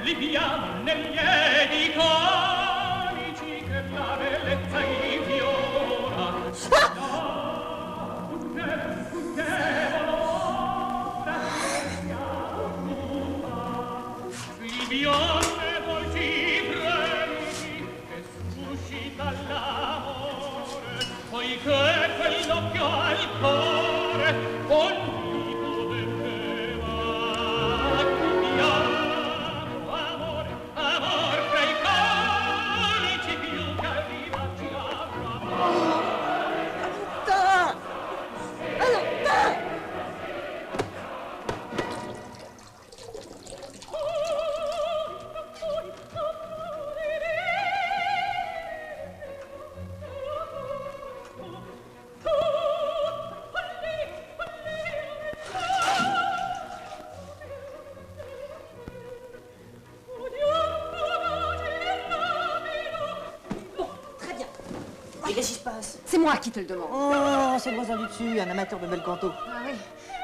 Liviamo negli edi conici che la bellezza infiora. Il bionde volti fremiti che suscita l'amore, poiché quell'occhio al cuore ogni vedeva. C'est moi qui te le demande. Oh, c'est le voisin du dessus, un amateur de bel canto. Ah oui,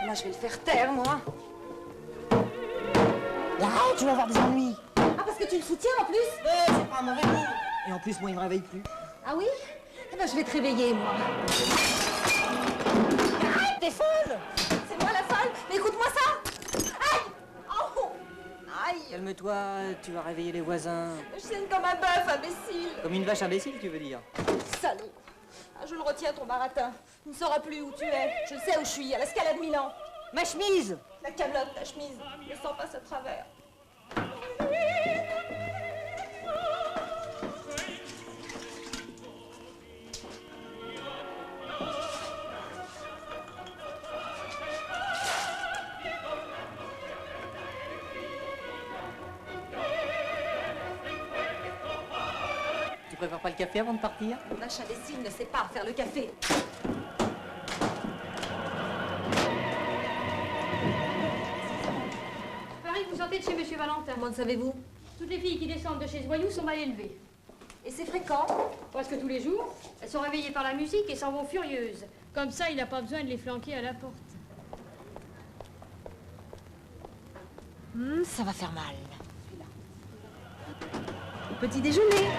là je vais le faire taire, moi. Arrête, tu vas avoir des ennuis. Ah, parce que tu le soutiens en plus? C'est pas un mauvais mot. Et en plus, moi, il me réveille plus. Ah oui? Eh ben, je vais te réveiller, moi. Arrête, t'es folle! C'est moi la folle? Mais écoute-moi ça! Aïe! Oh! Aïe! Calme-toi, tu vas réveiller les voisins. Je saigne comme un bœuf, imbécile. Comme une vache imbécile, tu veux dire? Salaud! Ah, je le retiens, ton baratin. Tu ne sauras plus où tu es. Je sais où je suis, à l'Escalade Milan. Ma chemise! La camelote, ta chemise. Ne sens pas à travers. Tu préfères pas le café avant de partir? Vache imbécile ne sait pas faire le café. Paris, vous sortez de chez Monsieur Valentin. Comment le savez-vous? Toutes les filles qui descendent de chez ce voyou sont mal élevées. Et c'est fréquent? Presque tous les jours. Elles sont réveillées par la musique et s'en vont furieuses. Comme ça, il n'a pas besoin de les flanquer à la porte. Ça va faire mal. Petit déjeuner.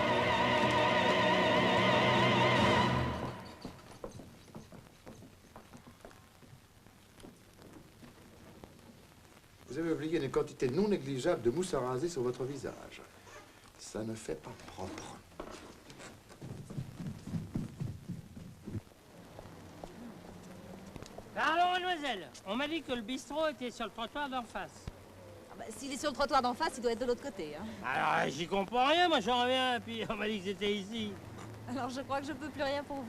Vous avez oublié une quantité non négligeable de mousse à raser sur votre visage. Ça ne fait pas propre. Pardon, mademoiselle. On m'a dit que le bistrot était sur le trottoir d'en face. Ah bah, s'il est sur le trottoir d'en face, il doit être de l'autre côté. Hein. Alors, j'y comprends rien, moi j'en reviens, puis on m'a dit que c'était ici. Alors je crois que je peux plus rien pour vous.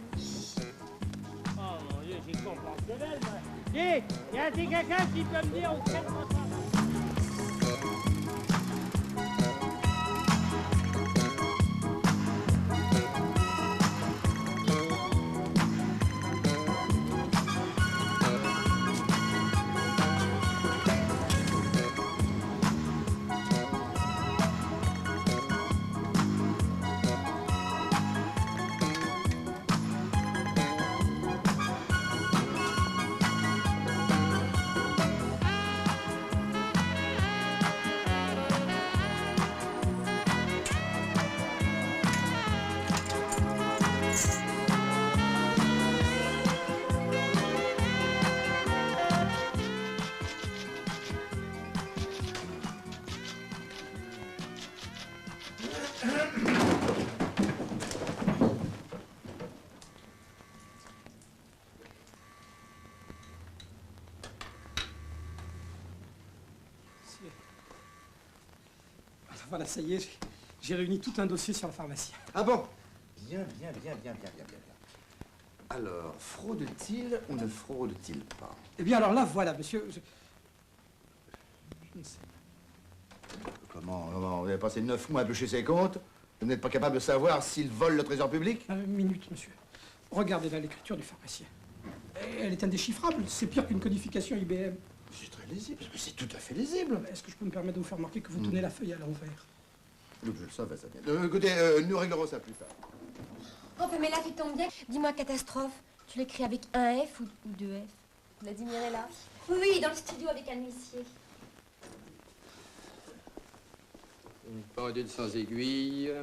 Oh mon Dieu, j'y comprends que dalle, moi. Dites, y a-t-il quelqu'un qui peut me dire où c'est le trottoir? Voilà, ça y est, j'ai réuni tout un dossier sur le pharmacien. Ah bon? Bien. Alors, fraude-t-il ou ne fraude-t-il pas? Eh bien, alors là, voilà, monsieur, je ne sais. Comment? Vous avez passé 9 mois à éplucher ses comptes? Vous n'êtes pas capable de savoir s'il vole le trésor public? Une minute, monsieur. Regardez là l'écriture du pharmacien. Elle est indéchiffrable, c'est pire qu'une codification IBM. C'est très lisible, c'est tout à fait lisible. Est-ce que je peux me permettre de vous faire remarquer que vous tenez la feuille à l'envers? Donc je le savais, ça vient. Écoutez, nous réglerons ça plus tard. Oh, Pamela, tu tombes bien. Dis-moi, catastrophe, tu l'écris avec un F ou deux F? Vladimir est là? Oui, dans le studio avec un huissier. Une pendule sans aiguille,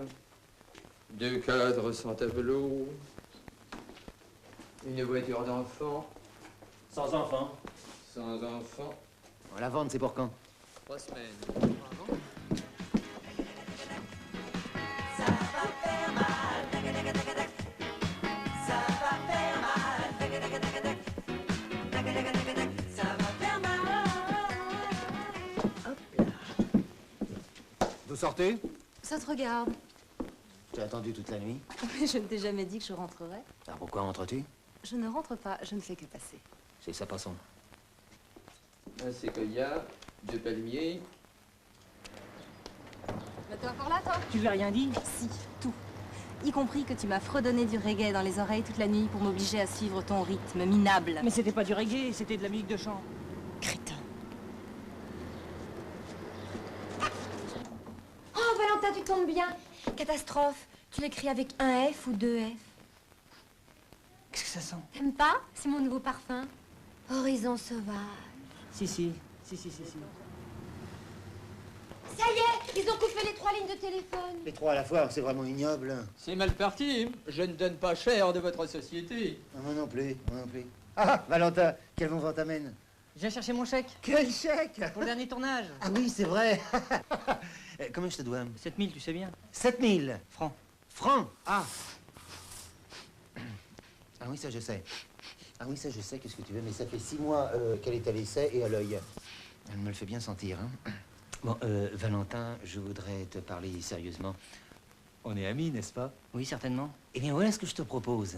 2 cadres sans tableau, une voiture d'enfant. Sans enfant. Sans enfant. La vente, c'est pour quand? 3 semaines. Ça va faire mal. Ça va faire mal. Ça va faire mal. Hop là. Vous sortez? Ça te regarde. Tu as attendu toute la nuit? Je ne t'ai jamais dit que je rentrerais. Alors pourquoi rentres-tu? Je ne rentre pas, je ne fais que passer. C'est sa façon. Un séquoia, 2 palmiers. Mais t'es encore là, toi? Tu lui as rien dit? Si, tout. Y compris que tu m'as fredonné du reggae dans les oreilles toute la nuit pour m'obliger à suivre ton rythme minable. Mais c'était pas du reggae, c'était de la musique de chant. Crétin. Oh, Valentin, tu tombes bien. Catastrophe, tu l'écris avec un F ou deux F? Qu'est-ce que ça sent? T'aimes pas? C'est mon nouveau parfum. Horizon sauvage. Si. Ça y est, ils ont coupé les 3 lignes de téléphone. Les 3 à la fois, c'est vraiment ignoble. C'est mal parti. Je ne donne pas cher de votre société. Ah, moi non plus. Ah, Valentin, quel bon vent t'amène? Je viens chercher mon chèque. Quel chèque? Pour le dernier tournage. Ah oui, c'est vrai. Combien je te dois? 7000, tu sais bien. 7000 Francs. Francs? Ah. Ah oui, ça je sais. Qu'est-ce que tu veux, mais ça fait 6 mois qu'elle est à l'essai et à l'œil. Elle me le fait bien sentir, hein. Bon, Valentin, je voudrais te parler sérieusement. On est amis, n'est-ce pas? Oui, certainement. Eh bien, voilà ce que je te propose.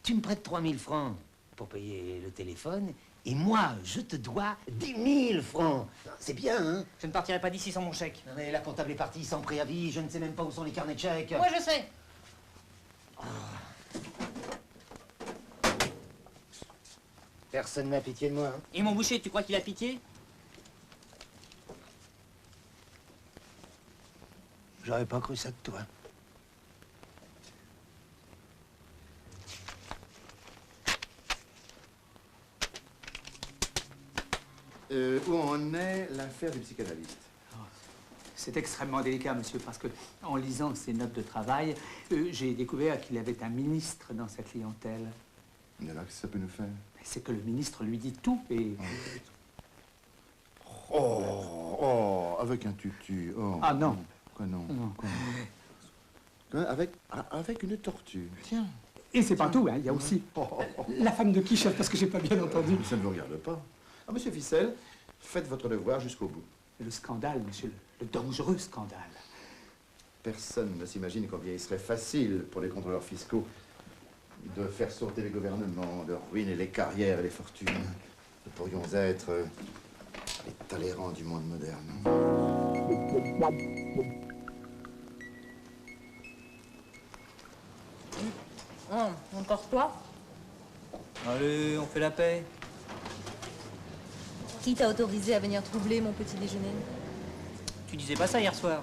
Tu me prêtes 3000 francs pour payer le téléphone, et moi, je te dois 10 000 francs. C'est bien, hein? Je ne partirai pas d'ici sans mon chèque. Non, mais la comptable est partie sans préavis, je ne sais même pas où sont les carnets de chèques. Moi, je sais. Personne n'a pitié de moi, hein? Et mon boucher, tu crois qu'il a pitié? J'aurais pas cru ça de toi. Où en est l'affaire du psychanalyste? C'est extrêmement délicat, monsieur, parce que en lisant ses notes de travail, j'ai découvert qu'il avait un ministre dans sa clientèle. Mais alors, qu'est-ce que ça peut nous faire? C'est que le ministre lui dit tout et... Oh, avec un tutu. Oh. Ah non. Quoi non? Avec une tortue. Tiens. Et c'est pas tout, hein, il y a aussi la femme de qui, chef, parce que j'ai pas bien entendu. Ça ne vous regarde pas. Ah, monsieur Ficelle, faites votre devoir jusqu'au bout. Le scandale, monsieur, le dangereux scandale. Personne ne s'imagine combien il serait facile pour les contrôleurs fiscaux de faire sauter les gouvernements, de ruiner les carrières et les fortunes. Nous pourrions être les Talleyrand du monde moderne. Encore toi? Allez, on fait la paix. Qui t'a autorisé à venir troubler mon petit déjeuner? Tu disais pas ça hier soir.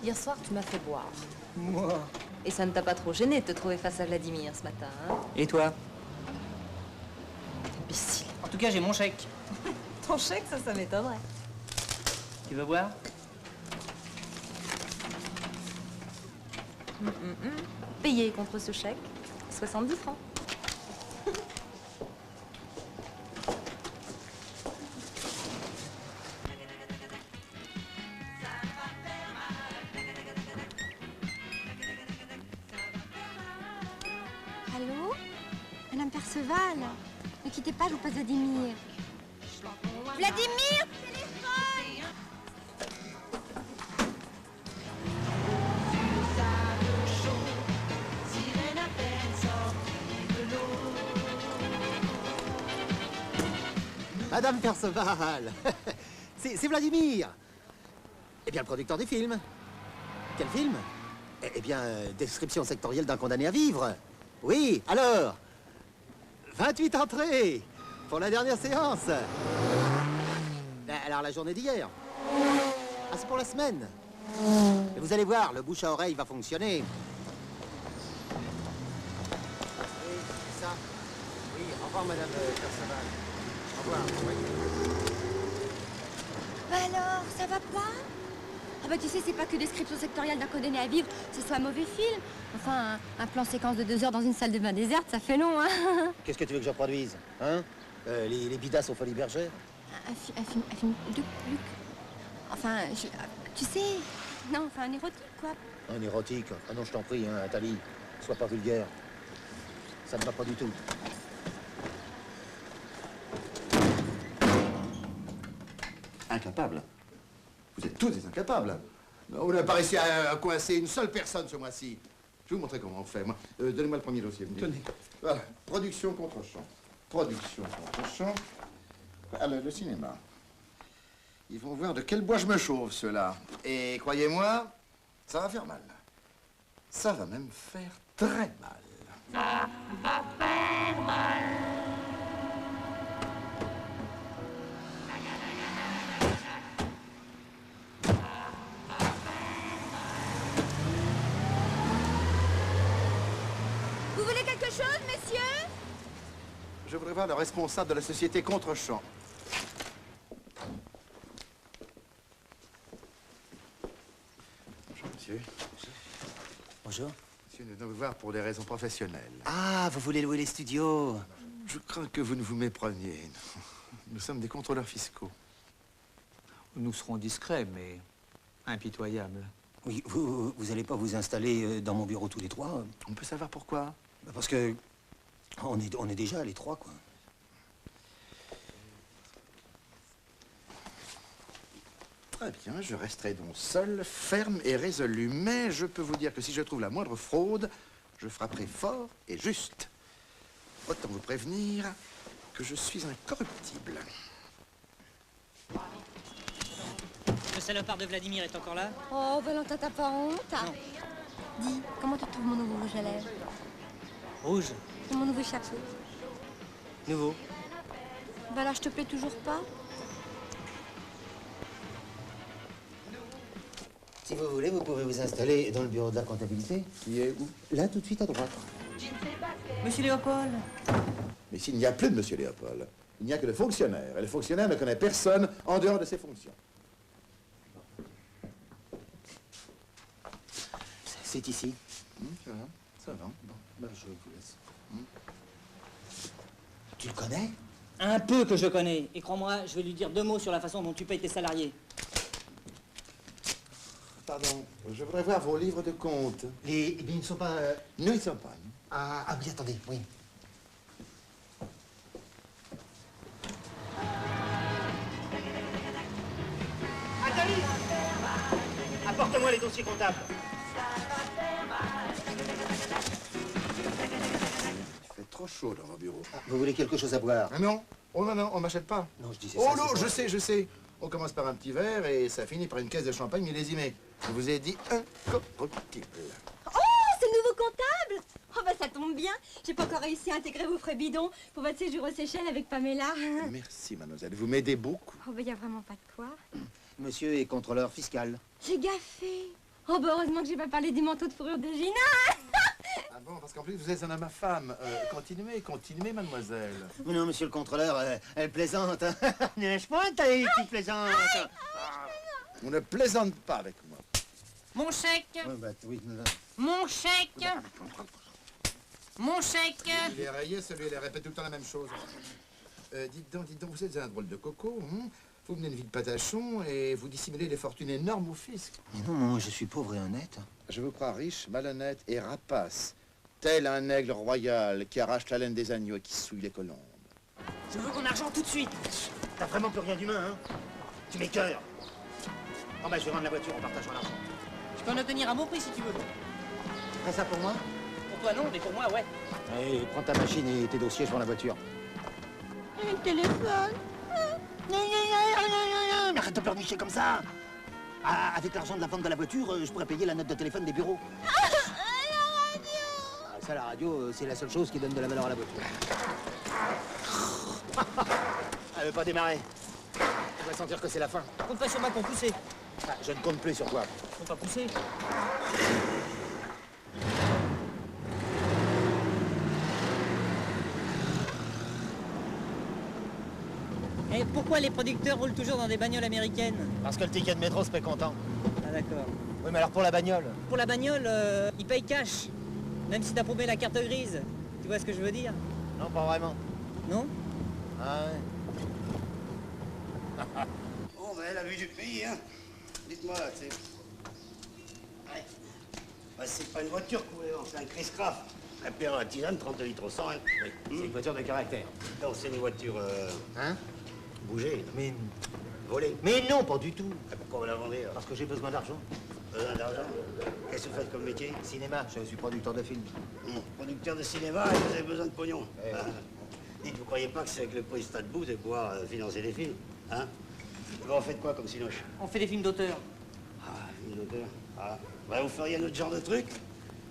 Hier soir, tu m'as fait boire. Moi. Et ça ne t'a pas trop gêné de te trouver face à Vladimir ce matin, hein? Et toi? Imbécile. En tout cas, j'ai mon chèque. Ton chèque, ça m'étonnerait. Tu veux boire? Payé contre ce chèque, 70 francs. Allô? Madame Perceval? Ne quittez pas, je vous passe Vladimir. Vladimir, téléphone! Madame Perceval. C'est Vladimir. Eh bien, le producteur du film. Quel film? Eh bien, description sectorielle d'un condamné à vivre. Oui, alors 28 entrées pour la dernière séance. Alors, la journée d'hier. Ah, c'est pour la semaine. Et vous allez voir, le bouche à oreille va fonctionner. Oui, c'est ça. Oui, au revoir, Madame Perceval. Au revoir. Oui. Bah alors, ça va pas? Ah bah tu sais, c'est pas que description sectorielle d'un condamné à vivre, ce soit un mauvais film. Enfin, un plan séquence de 2 heures dans une salle de bain déserte, ça fait long, hein. Qu'est-ce que tu veux que je produise, hein? Les bidasses aux Folies Bergère? Un film de Luc. Enfin, tu sais, non, enfin un érotique, quoi. Un érotique? Ah non, je t'en prie, hein, Nathalie. Sois pas vulgaire. Ça ne va pas du tout. Incapable. Vous êtes tous des incapables. Vous n'avez pas réussi à coincer une seule personne ce mois-ci. Je vais vous montrer comment on fait, moi. Donnez-moi le premier dossier. Tenez. Voilà. Production contre champ. Production contre champ. Alors, le cinéma. Ils vont voir de quel bois je me chauffe, ceux-là. Et croyez-moi, ça va faire mal. Ça va même faire très mal. Ça va faire mal. Vous voulez quelque chose, messieurs? Je voudrais voir le responsable de la société Contre-champ. Bonjour, monsieur. Bonjour. Monsieur, nous venons vous voir pour des raisons professionnelles. Ah, vous voulez louer les studios? Je crains que vous ne vous mépreniez. Nous sommes des contrôleurs fiscaux. Nous serons discrets, mais impitoyables. Oui, vous allez pas vous installer dans mon bureau tous les trois? On peut savoir pourquoi? Bah parce que on est déjà les trois, quoi. Très bien, je resterai donc seul, ferme et résolu. Mais je peux vous dire que si je trouve la moindre fraude, je frapperai fort et juste. Autant vous prévenir que je suis incorruptible. Le salopard de Vladimir est encore là? Oh, Valentin, t'as pas honte? Non. Dis, comment tu trouves mon nouveau rouge à lèvres? Rouge? C'est mon nouveau chapeau. Nouveau. Bah alors, je te plais toujours pas? Si vous voulez, vous pouvez vous installer dans le bureau de la comptabilité. Qui est où? Là, tout de suite à droite. Monsieur Léopold. Mais s'il n'y a plus de Monsieur Léopold, il n'y a que le fonctionnaire. Et le fonctionnaire ne connaît personne en dehors de ses fonctions. C'est ici. Ça va, ça va. Bon, ben, je vous laisse. Tu le connais? Un peu que je connais. Et crois-moi, je vais lui dire 2 mots sur la façon dont tu payes tes salariés. Pardon, je voudrais voir vos livres de compte. Eh bien, ils ne sont pas... Non, ils ne sont pas. Ah oui, attendez, oui. Nathalie, apporte-moi les dossiers comptables. Il fait trop chaud dans mon bureau. Vous voulez quelque chose à boire? Ah non? Oh non, non, on m'achète pas. Non, je disais Oh ça, non, c'est je sais. On commence par un petit verre et ça finit par une caisse de champagne millésimée. Je vous ai dit incorruptible. Oh, c'est le nouveau comptable! Oh, bah ça tombe bien. J'ai pas encore réussi à intégrer vos frais bidons pour votre séjour aux Seychelles avec Pamela. Merci, mademoiselle. Vous m'aidez beaucoup. Oh, bah y a vraiment pas de quoi. Monsieur est contrôleur fiscal. J'ai gaffé. Oh, bah heureusement que j'ai pas parlé du manteau de fourrure de Gina. Ah bon, parce qu'en plus, vous êtes un homme à femme. Continuez, mademoiselle. Mais non, monsieur le contrôleur, elle plaisante. N'est-ce pas, ta petite plaisante? On ne plaisante pas avec moi. Mon chèque. Ouais, bah, oui, Mon chèque. Mon chèque. Il est rayé, celui-là, il répète tout le temps la même chose. Dites donc, vous êtes un drôle de coco, hein? Vous venez de ville Patachon et vous dissimulez des fortunes énormes au fisc. Mais non, moi, je suis pauvre et honnête. Je vous crois riche, malhonnête et rapace, tel un aigle royal qui arrache la laine des agneaux et qui souille les colombes. Je veux mon argent tout de suite. T'as vraiment plus rien d'humain, hein? Tu m'écœures. Oh, bah, je vais rendre la voiture en partageant l'argent. Je peux en obtenir à bon prix si tu veux. Fais ça pour moi? Pour toi non, mais pour moi ouais. Allez, prends ta machine et tes dossiers, je vends la voiture. Le téléphone. Mais arrête de pleurnicher comme ça. Ah, avec l'argent de la vente de la voiture, je pourrais payer la note de téléphone des bureaux. Ça, la radio, c'est la seule chose qui donne de la valeur à la voiture. Elle veut pas démarrer. On va sentir que c'est la fin. Compte pas sur moi pour pousser. Ah, je ne compte plus sur toi. Faut pas pousser. Et pourquoi les producteurs roulent toujours dans des bagnoles américaines? Parce que le ticket de métro se paie content. Ah d'accord. Oui, mais alors pour la bagnole? Pour la bagnole, ils payent cash. Même si t'as paumé la carte grise. Tu vois ce que je veux dire? Non, pas vraiment. Non? Ah ouais. Bon, ben, la vue du pays, hein. Dites-moi, c'est... Ouais. Bah, c'est pas une voiture, quoi, c'est un Chris-Craft. Un père à tisane, 32 litres au 100, hein. Oui. C'est une voiture de caractère. Non, c'est une voiture, Hein? bougée. Mais... Volée. Mais non, pas du tout. Et pourquoi vous la vendez, alors? Parce que j'ai besoin d'argent. Besoin d'argent? Qu'est-ce que vous faites comme métier? Cinéma, je suis producteur de films. Producteur de cinéma et vous avez besoin de pognon. Ah. Dites, vous croyez pas que c'est avec le prix stade bout de pouvoir financer des films, hein? Vous en faites quoi comme cinoche? On fait des films d'auteur. Ah, film d'auteur. Ah. Bah, vous feriez un autre genre de truc?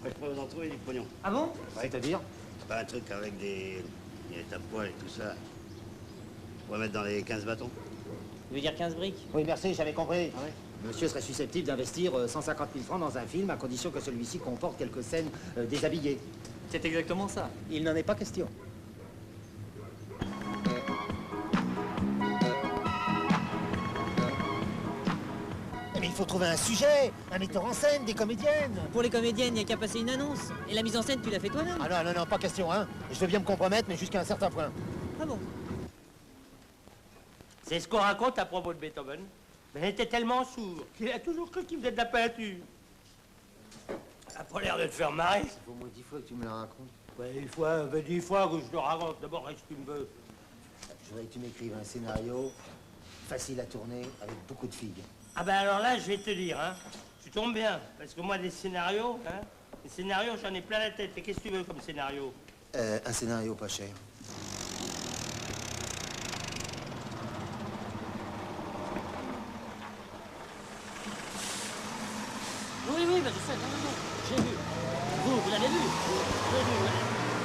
Moi, je pourrais vous en trouver du pognon. Ah bon? C'est-à-dire? Bah, un truc avec des tape-poils et tout ça. On pourrait mettre dans les 15 bâtons. Tu veux dire 15 briques? Oui, merci, j'avais compris. Ah ouais. Monsieur serait susceptible d'investir 150 000 francs dans un film à condition que celui-ci comporte quelques scènes déshabillées. C'est exactement ça. Il n'en est pas question. Mais il faut trouver un sujet, un metteur en scène, des comédiennes. Pour les comédiennes, il n'y a qu'à passer une annonce. Et la mise en scène, tu l'as fait toi-même. Ah non, non, non, pas question, hein. Je veux bien me compromettre, mais jusqu'à un certain point. Ah bon? C'est ce qu'on raconte à propos de Beethoven. Mais il était tellement sourd qu'il a toujours cru qu'il faisait de la peinture. Ça a pas l'air de te faire marrer. Ça fait au moins 10 fois que tu me le racontes. Ouais, 10 fois que je le raconte. D'abord, est-ce que tu me veux? Je voudrais que tu m'écrives un scénario facile à tourner avec beaucoup de filles. Ah ben alors là, je vais te dire, hein. Tu tombes bien. Parce que moi, des scénarios, j'en ai plein la tête. Et qu'est-ce que tu veux comme scénario? Un scénario pas cher. Oui, mais je sais, non, j'ai vu. Vous l'avez vu. Vous l'avez vu, ouais.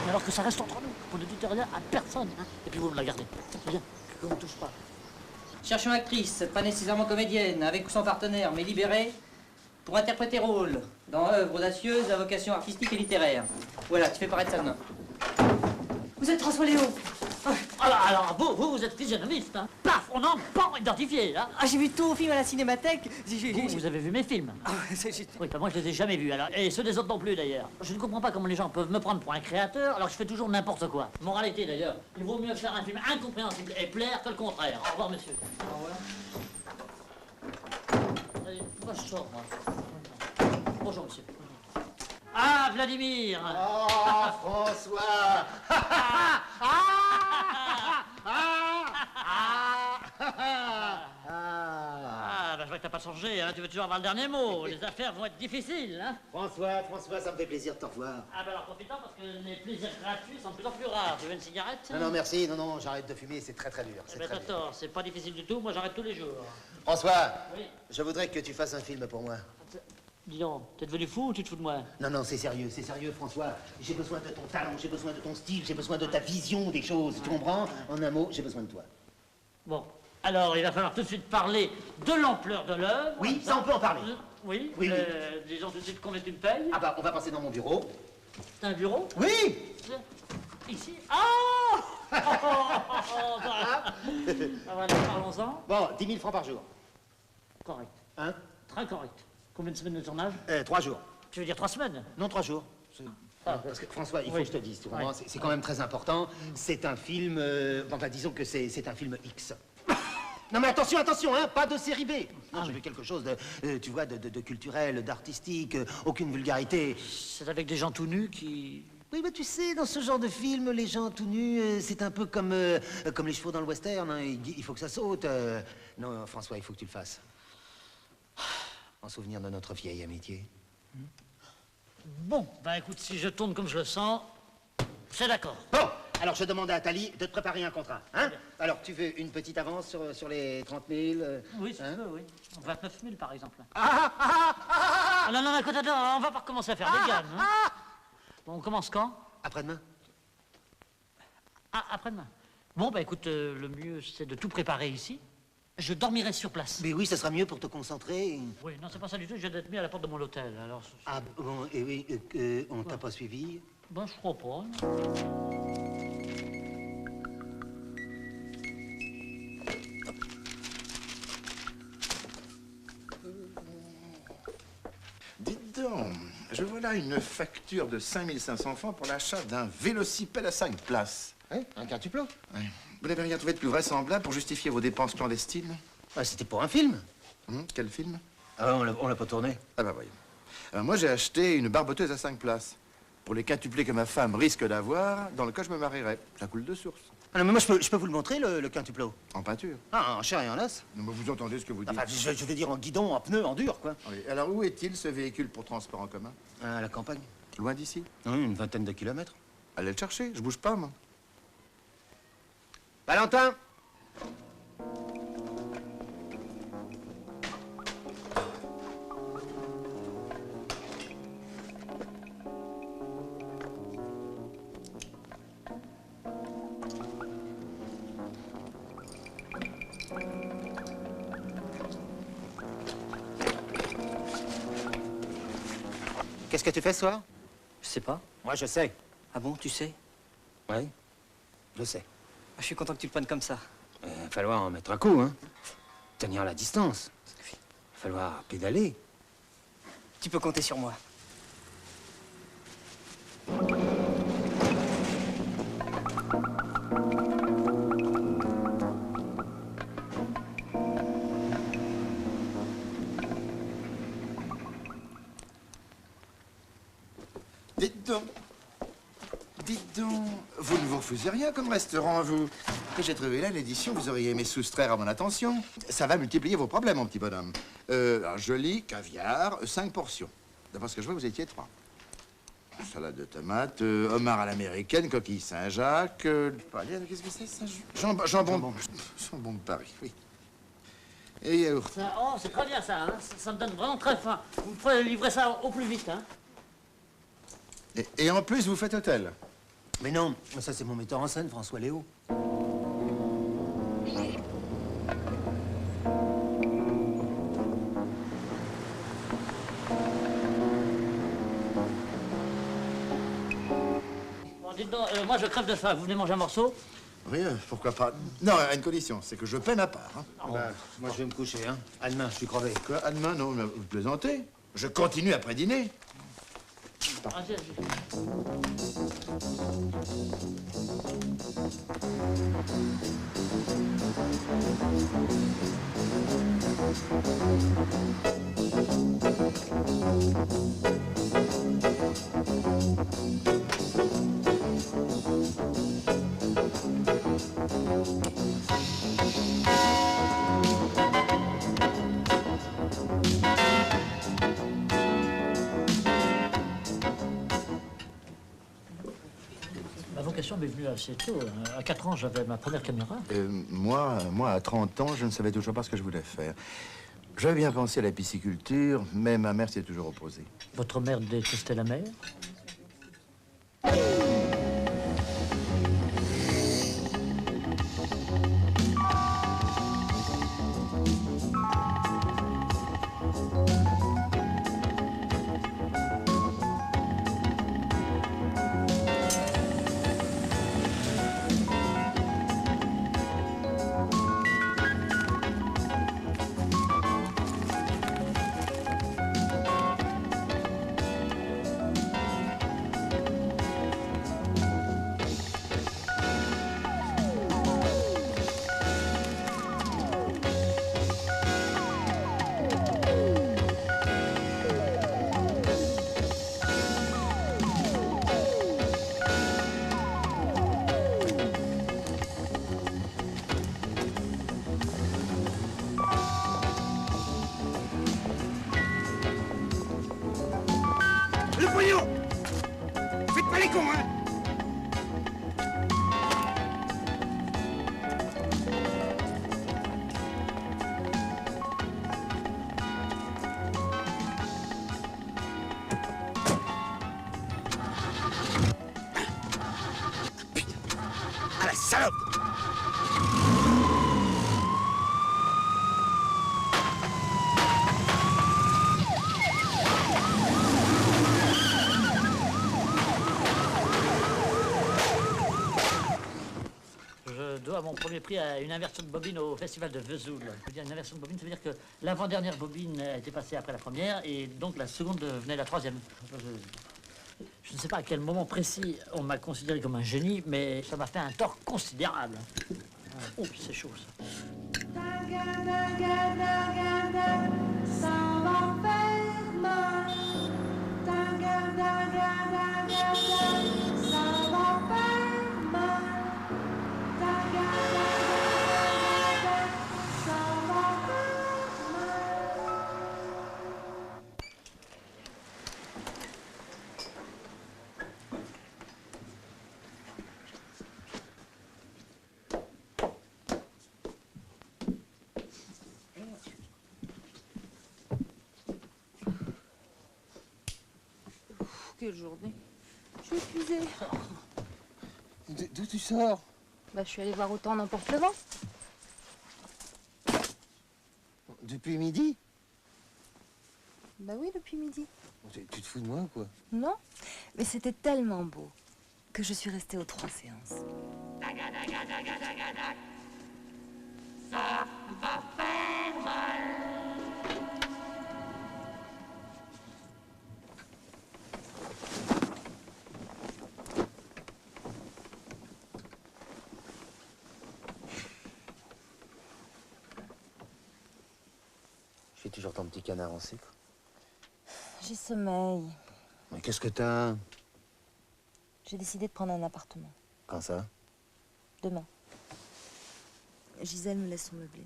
Mais alors que ça reste entre nous. Vous ne dites rien à personne, hein. Et puis vous me la gardez. C'est bien, qu'on ne touche pas. Cherchons actrice, pas nécessairement comédienne, avec ou sans partenaire, mais libérée, pour interpréter rôle dans œuvre audacieuse à vocation artistique et littéraire. Voilà, tu fais paraître ça demain. Vous êtes François Léo. Alors, vous êtes physionomiste, hein. Paf, on en pan identifié, là. Ah, j'ai vu tout au film à la Cinémathèque. Vous avez vu mes films? Oui, moi je les ai jamais vus, alors. Et ceux des autres non plus, d'ailleurs. Je ne comprends pas comment les gens peuvent me prendre pour un créateur alors que je fais toujours n'importe quoi. Moralité, d'ailleurs, il vaut mieux faire un film incompréhensible et plaire que le contraire. Au revoir, monsieur. Au revoir. Allez, moi je sors, moi. Bonjour, monsieur. Ah, Vladimir! Oh, François! Ah, ben je vois que t'as pas changé, hein. Tu veux toujours avoir le dernier mot. Les affaires vont être difficiles, hein. François, ça me fait plaisir de te revoir. Ah, ben alors profitons parce que les plaisirs gratuits sont de plus en plus rares. Tu veux une cigarette? Non, merci, non, j'arrête de fumer, c'est très dur. Eh ben t'as tort, c'est pas difficile du tout, moi j'arrête tous les jours. François, oui. Je voudrais que tu fasses un film pour moi. Dis donc, t'es devenu fou ou tu te fous de moi? Non, c'est sérieux, François. J'ai besoin de ton talent, j'ai besoin de ton style, j'ai besoin de ta vision des choses, tu comprends? En un mot, j'ai besoin de toi. Bon, alors il va falloir tout de suite parler de l'ampleur de l'œuvre. Oui, ça on peut en parler. Oui. Disons tout de suite combien tu me payes. Ah bah, on va passer dans mon bureau. T'as un bureau? Oui. Ici? Oh voilà, parlons-en. Bon, 10 000 francs par jour. Correct. Hein? Très correct. Combien de semaines de tournage? 3 jours. Tu veux dire 3 semaines? Non, 3 jours. Parce que François, il faut que je te dise, tu comprends, c'est quand même très important. C'est un film, enfin disons que c'est un film X. Non mais attention, hein, pas de série B. Non, je veux quelque chose de, tu vois, de culturel, d'artistique, aucune vulgarité. C'est avec des gens tout nus qui... Oui, mais tu sais, dans ce genre de film, les gens tout nus, c'est un peu comme les chevaux dans le western, hein, il faut que ça saute. Non, François, il faut que tu le fasses. En souvenir de notre vieille amitié. Bon, bah écoute, si je tourne comme je le sens, c'est d'accord. Bon, Alors, je demande à Thalie de te préparer un contrat, hein? Alors, tu veux une petite avance sur les 30 000 Oui, si tu veux, oui. 29 000, par exemple. Ah, non, écoute, attends, on va pas recommencer à faire des gammes. Hein. Bon, on commence quand? Après-demain. Ah, après-demain. Bon, bah écoute, le mieux, c'est de tout préparer ici. Je dormirai sur place. Mais oui, ça sera mieux pour te concentrer. Oui, non, c'est pas ça du tout, je vais être mis à la porte de mon hôtel, alors... Ah, bon, et oui, on t'a pas suivi? Ben, je crois pas. Dites donc, je vois là une facture de 5 500 francs pour l'achat d'un vélocipède à 5 places. Hein? Un quintuplo? Oui. Vous n'avez rien trouvé de plus vraisemblable pour justifier vos dépenses clandestines? Ah, c'était pour un film. Quel film? Ah, on l'a pas tourné. Ah bah voyons. Moi, j'ai acheté une barboteuse à 5 places. Pour les quintuplés que ma femme risque d'avoir, dans le cas, je me marierai. Ça coule de source. Ah non, mais moi, je peux vous le montrer, le quintuplo. En peinture? Ah, en chair et en os. Non, mais vous entendez ce que vous dites? Enfin, je veux dire en guidon, en pneu, en dur, quoi. Oui. Alors, où est-il, ce véhicule pour transport en commun? À la campagne. Loin d'ici? Oui, une vingtaine de kilomètres. Allez le chercher, je bouge pas, moi. Valentin! Qu'est-ce que tu fais ce soir? Je sais pas. Moi, je sais. Ah bon, tu sais? Oui, je sais. Je suis content que tu le prennes comme ça. Il va falloir en mettre un coup, hein. Tenir la distance. Il va falloir pédaler. Tu peux compter sur moi. Dites donc, vous ne vous refusez rien comme restaurant, vous. Que j'ai trouvé là l'édition, vous auriez aimé soustraire à mon attention. Ça va multiplier vos problèmes, mon petit bonhomme. Alors, je lis caviar, 5 portions. D'après ce que je vois, vous étiez 3. Salade de tomates, homard à l'américaine, coquille Saint-Jacques, qu'est-ce que c'est ça? Jambon de Paris, oui. Et yaourt. Oh, c'est très bien ça, hein. Ça me donne vraiment très faim. Vous me ferez livrer ça au plus vite, hein. Et en plus, vous faites hôtel. Mais non, ça c'est mon metteur en scène, François Léo. Bon, dites donc, moi je crève de faim. Vous venez manger un morceau? Oui, pourquoi pas. Non, à une condition, c'est que je peine à part. Hein. Oh. Bah, moi je vais me coucher, hein. À demain, je suis crevé. Quoi? À demain, non, mais vous plaisantez. Je continue après dîner. Vas-y. Ma vocation m'est venue assez tôt. À 4 ans, j'avais ma première caméra. Moi, à 30 ans, je ne savais toujours pas ce que je voulais faire. J'avais bien pensé à la pisciculture, mais ma mère s'y est toujours opposée. Votre mère détestait la mer? Le pognon! Faites pas les cons, hein! premier prix à une inversion de bobine au festival de Vesoul. Je veux dire, une inversion de bobine, ça veut dire que l'avant-dernière bobine a été passée après la première et donc la seconde venait la troisième. Je ne sais pas à quel moment précis on m'a considéré comme un génie, mais ça m'a fait un tort considérable. Oh, c'est chaud, ça. Ça va faire mal. Ça va faire mal. Ça va faire mal. Quelle journée. Je suis épuisée. D'où tu sors? Bah, je suis allée voir autant n'importe le vent. Depuis midi? Bah oui, depuis midi. Tu te fous de moi ou quoi? Non, mais c'était tellement beau que je suis restée aux 3 séances. Ça va faire mal. J'ai toujours ton petit canard en sucre. J'ai sommeil. Mais qu'est-ce que t'as? J'ai décidé de prendre un appartement. Quand ça? Demain. Gisèle me laisse son meublé.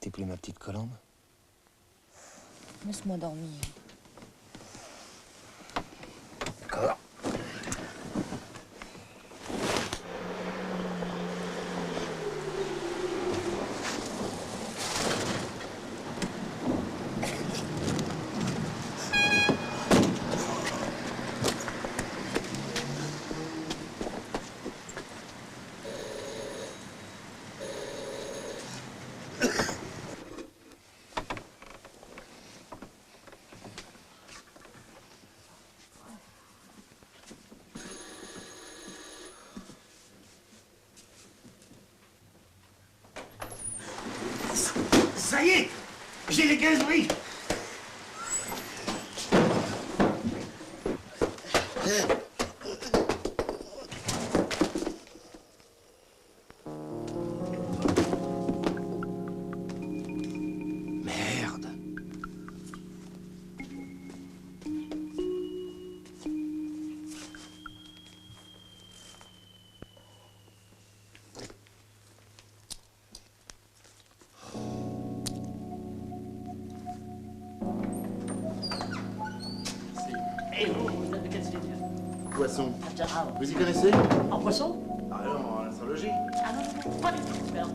T'es plus ma petite colombe? Laisse-moi dormir. D'accord. Ça y est, j'ai les gazouilles. Merde. Et vous êtes de quel style? Poisson. Ah, Vous y connaissez? en poisson? Ah non, en astrologie. Ah non, non, pas du tout. Alors,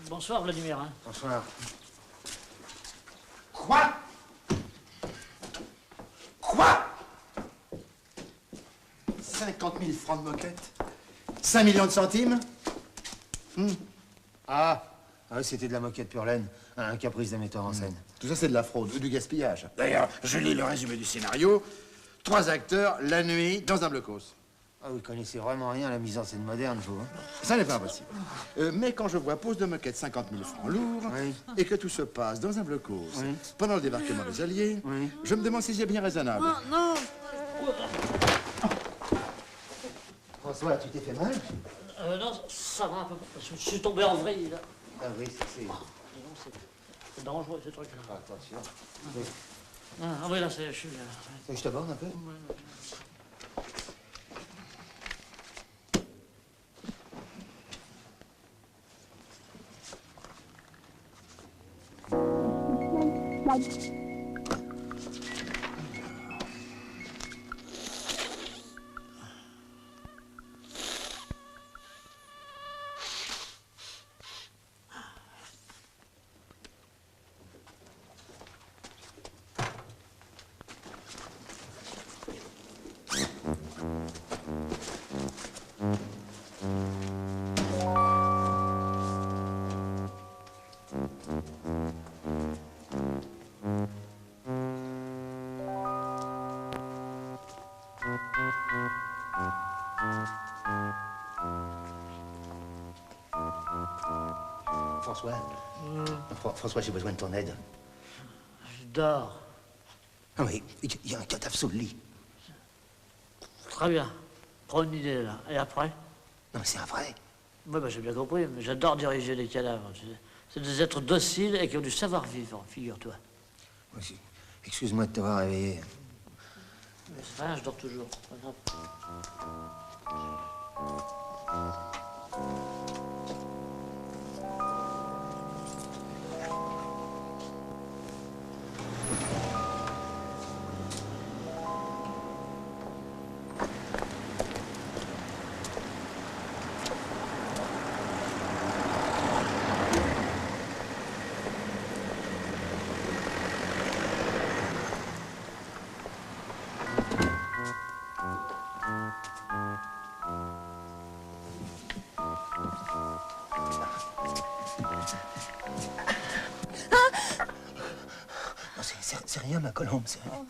bonsoir, Vladimir. Hein. Bonsoir. Quoi? Quoi? 50 000 francs de moquette. 5 millions de centimes. Ah, c'était de la moquette pure laine. Un caprice des metteurs en scène. Tout ça, c'est de la fraude ou du gaspillage. D'ailleurs, je lis le résumé du scénario. 3 acteurs, la nuit, dans un blocos. Ah, vous connaissez vraiment rien à la mise en scène moderne, vous, hein? Ça n'est pas impossible. Mais quand je vois pose de moquette 50 000 francs lourds, et que tout se passe dans un blocos, pendant le débarquement des Alliés, je me demande si c'est bien raisonnable. Non, François, tu t'es fait mal? Non, ça va un peu. Je suis tombé en vrille, là. Ah oui, c'est... Dis donc, c'est dangereux, ce truc-là. Attention. Ah oui, là, je suis... Je t'aborde un peu? François, François, j'ai besoin de ton aide. Je dors. Ah oui, il y a un cadavre sous le lit. Très bien. Prends une idée, là. Et après? Non, mais c'est un vrai. Oui, j'ai bien compris, mais j'adore diriger les cadavres. C'est des êtres dociles et qui ont du savoir-vivre, figure-toi. Excuse-moi de t'avoir réveillé. Mais c'est rien, je dors toujours. Pas grave. Non, c'est rien, ma colombe, c'est rien.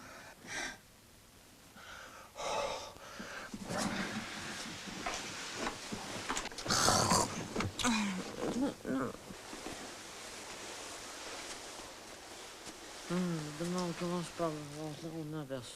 Demain, on commence par on inverse.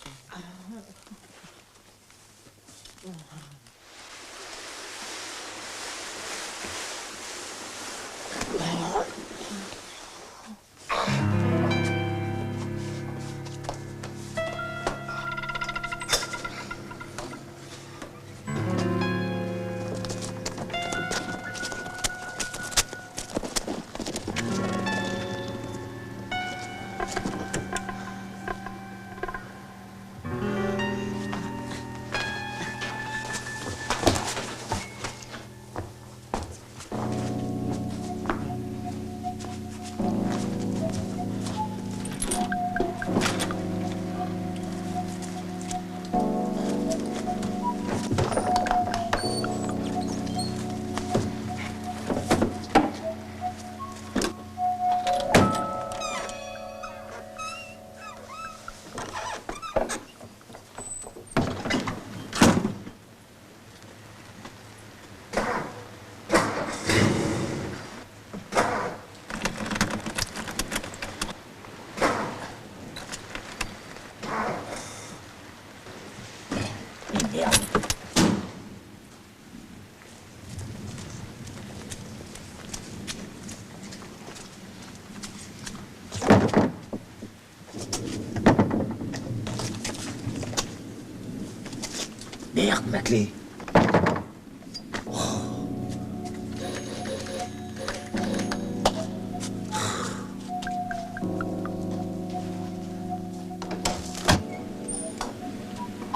Merde, ma clé.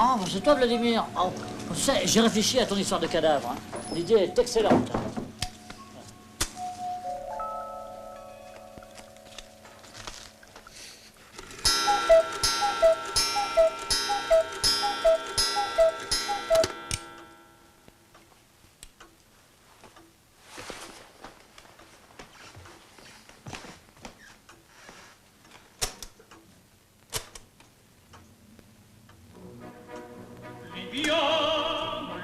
Ah, c'est toi, Vladimir. Oh, tu sais, j'ai réfléchi à ton histoire de cadavre. Hein. L'idée est excellente.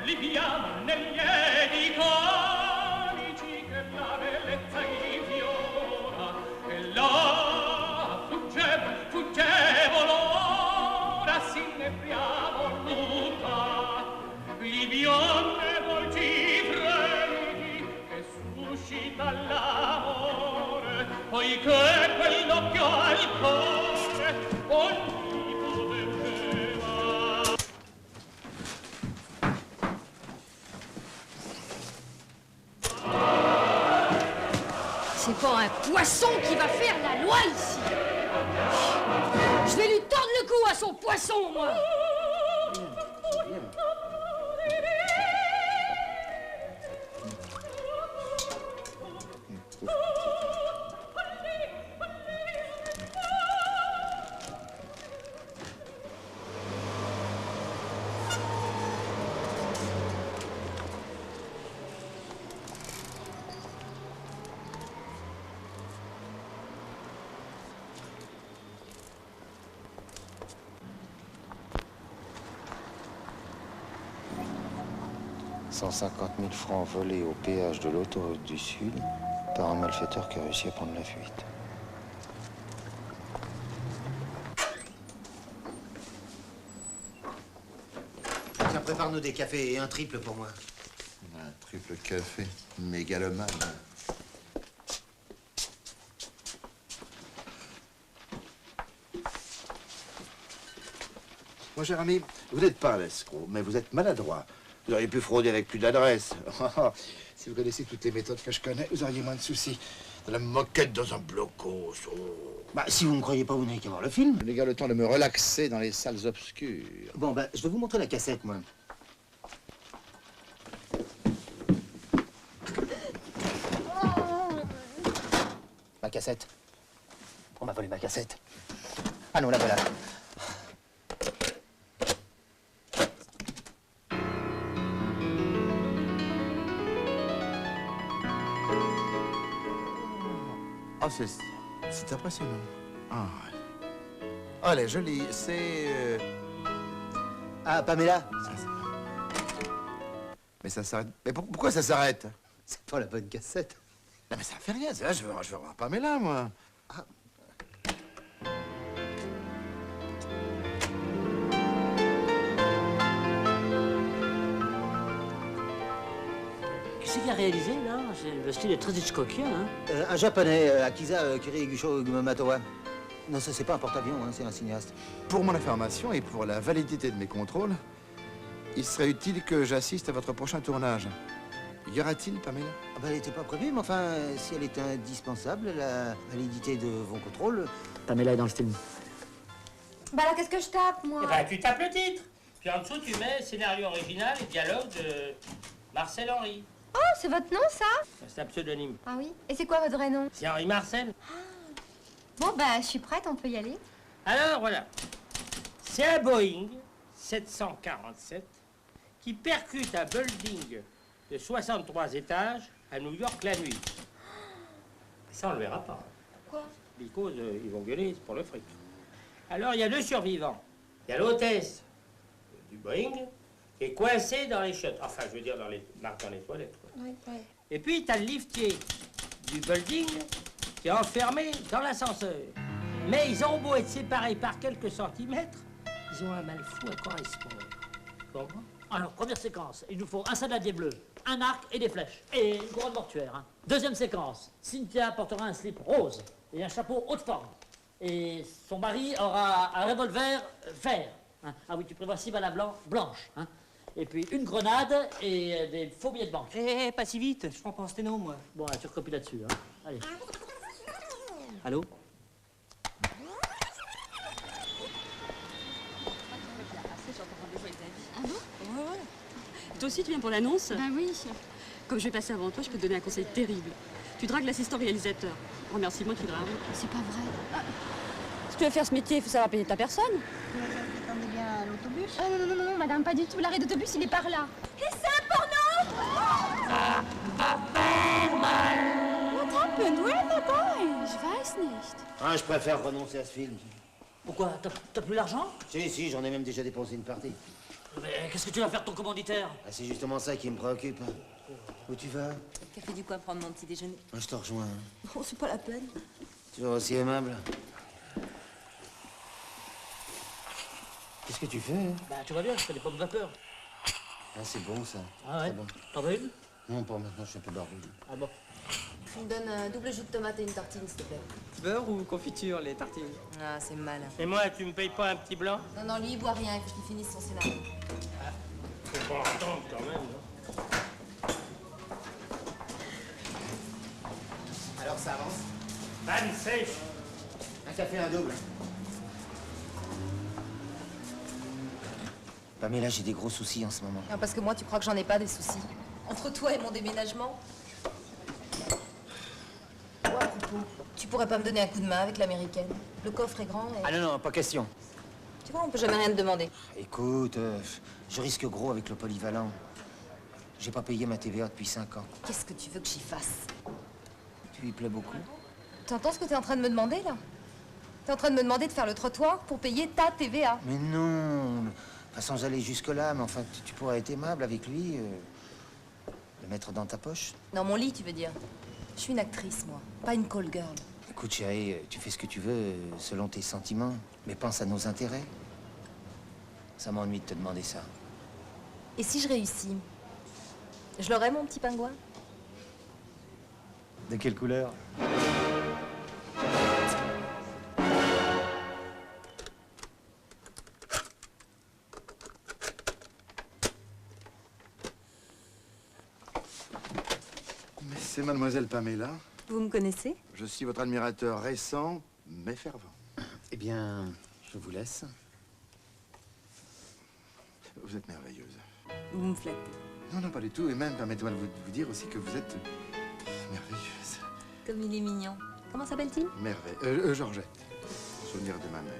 Liviamo negli edicola dall'amore, poiché quell'occhio al cuore ogni poteva. C'est pas un poisson qui va faire la loi ici. Je vais lui tordre le cou à son poisson, moi. « 150 000 francs volés au péage de l'autoroute du Sud par un malfaiteur qui a réussi à prendre la fuite. » Tiens, prépare-nous des cafés et un triple pour moi. Un triple café, mégalomane. Mon cher ami, vous n'êtes pas un escroc, mais vous êtes maladroit. Vous auriez pu frauder avec plus d'adresse. Si vous connaissez toutes les méthodes que je connais, vous auriez moins de soucis. De la moquette dans un blocos. Oh. Bah, si vous ne me croyez pas, vous n'avez qu'à voir le film. Je n'ai guère le temps de me relaxer dans les salles obscures. Bon, bah, je vais vous montrer la cassette, moi. Ma cassette. On m'a volé ma cassette. Ah non, la voilà. Oh, c'est impressionnant. Ah, ouais. Oh, elle est jolie. C'est... Ah, Pamela. Mais ça s'arrête... Mais pourquoi ça s'arrête? C'est pas la bonne cassette. Non, mais ça fait rien. Là, je veux voir Pamela, moi. Ah. Qu'est-ce qu'il a réalisé, là? Le style est très Hitchcockien, hein? Un japonais, Akiza Kirigucho Matowa. Non, ça, c'est pas un porte-avions, hein, c'est un cinéaste. Pour mon information et pour la validité de mes contrôles, il serait utile que j'assiste à votre prochain tournage. Y aura-t-il, Pamela? Ah bah, elle n'était pas prévue, mais enfin, si elle est indispensable, la validité de vos contrôles... Pamela est dans le film. Bah alors, qu'est-ce que je tape, moi? Eh ben, tu tapes le titre. Puis en dessous, tu mets scénario original et dialogue de Marcel Henry. Oh, c'est votre nom, ça? C'est un pseudonyme. Ah oui? Et c'est quoi votre vrai nom? C'est Henri Marcel. Bon, bah, je suis prête, on peut y aller. Alors, voilà. C'est un Boeing 747 qui percute un building de 63 étages à New York la nuit. Ça, on le verra pas. Pourquoi? Because ils vont gueuler pour le fric. Alors, il y a deux survivants. Il y a l'hôtesse du Boeing qui est coincée dans les chiottes. Enfin, je veux dire, dans les toilettes. Quoi. Oui, oui. Et puis, t'as le liftier du building qui est enfermé dans l'ascenseur. Mais ils ont beau être séparés par quelques centimètres, ils ont un mal fou à correspondre. Tu comprends? Alors, première séquence, il nous faut un saladier bleu, un arc et des flèches, et une couronne mortuaire. Hein. Deuxième séquence, Cynthia portera un slip rose et un chapeau haute forme. Et son mari aura un revolver vert. Hein. Ah oui, tu prévois 6 balles à blanches. Hein. Et puis une grenade et des faux billets de banque. Eh, pas si vite, je prends pas en sténo, moi. Bon, tu recopies là-dessus. Hein. Allez. Allô? Ah bon? Ouais, ouais. Toi aussi, tu viens pour l'annonce? Ben oui. Comme je vais passer avant toi, je peux te donner un conseil terrible. Tu dragues l'assistant réalisateur. Remercie-moi, tu dragues. C'est pas vrai. Si tu veux faire ce métier, il faut savoir payer ta personne. Vous attendez bien l'autobus? Non, madame, pas du tout. L'arrêt d'autobus, il est par là. Et c'est un porno! What happened? Where are the boys? Je weiß nicht. Ah, je préfère renoncer à ce film. Pourquoi? T'as plus l'argent? Si, j'en ai même déjà dépensé une partie. Mais qu'est-ce que tu vas faire de ton commanditaire? Ah, c'est justement ça qui me préoccupe. Où tu vas? Café du coin prendre mon petit déjeuner. Moi, je te rejoins. Oh, c'est pas la peine. Toujours aussi aimable. Qu'est-ce que tu fais? Bah, tu vois bien, je fais des pommes vapeur. Ah, c'est bon, ça. Ah ouais? Bon. T'en veux une? Non, pas maintenant, je suis un peu barbu. Ah bon? Tu me donnes un double jus de tomate et une tartine, s'il te plaît. Beurre ou confiture, les tartines? Ah, c'est malin. Et moi, tu me payes pas un petit blanc? Non, non, lui, il boit rien, il faut qu'il finisse son scénario. Faut pas entendre quand même, non? Alors, ça avance? Vanne sèche. Un café, un double. Pamela, j'ai des gros soucis en ce moment. Non, parce que moi, tu crois que j'en ai pas des soucis. Entre toi et mon déménagement. Oh, à propos, tu pourrais pas me donner un coup de main avec l'américaine? Le coffre est grand et... Ah non, non, pas question. Tu vois, on peut jamais rien te demander. Écoute, je risque gros avec le polyvalent. J'ai pas payé ma TVA depuis 5 ans. Qu'est-ce que tu veux que j'y fasse? Tu lui plais beaucoup? T'entends ce que t'es en train de me demander, là? T'es en train de me demander de faire le trottoir pour payer ta TVA. Mais non, pas sans aller jusque-là, mais enfin, tu pourrais être aimable avec lui, le mettre dans ta poche. Dans mon lit, tu veux dire? Je suis une actrice, moi, pas une call girl. Écoute, chérie, tu fais ce que tu veux selon tes sentiments, mais pense à nos intérêts. Ça m'ennuie de te demander ça. Et si je réussis? Je l'aurai, mon petit pingouin? De quelle couleur? Mais c'est mademoiselle Pamela. Vous me connaissez? Je suis votre admirateur récent, mais fervent. Eh bien, je vous laisse. Vous êtes merveilleuse. Vous me flattez. Non, non, pas du tout. Et même, permettez-moi de vous dire aussi que vous êtes merveilleuse. Comme il est mignon. Comment s'appelle-t-il? Merveille. Georgette. Souvenir de ma mère.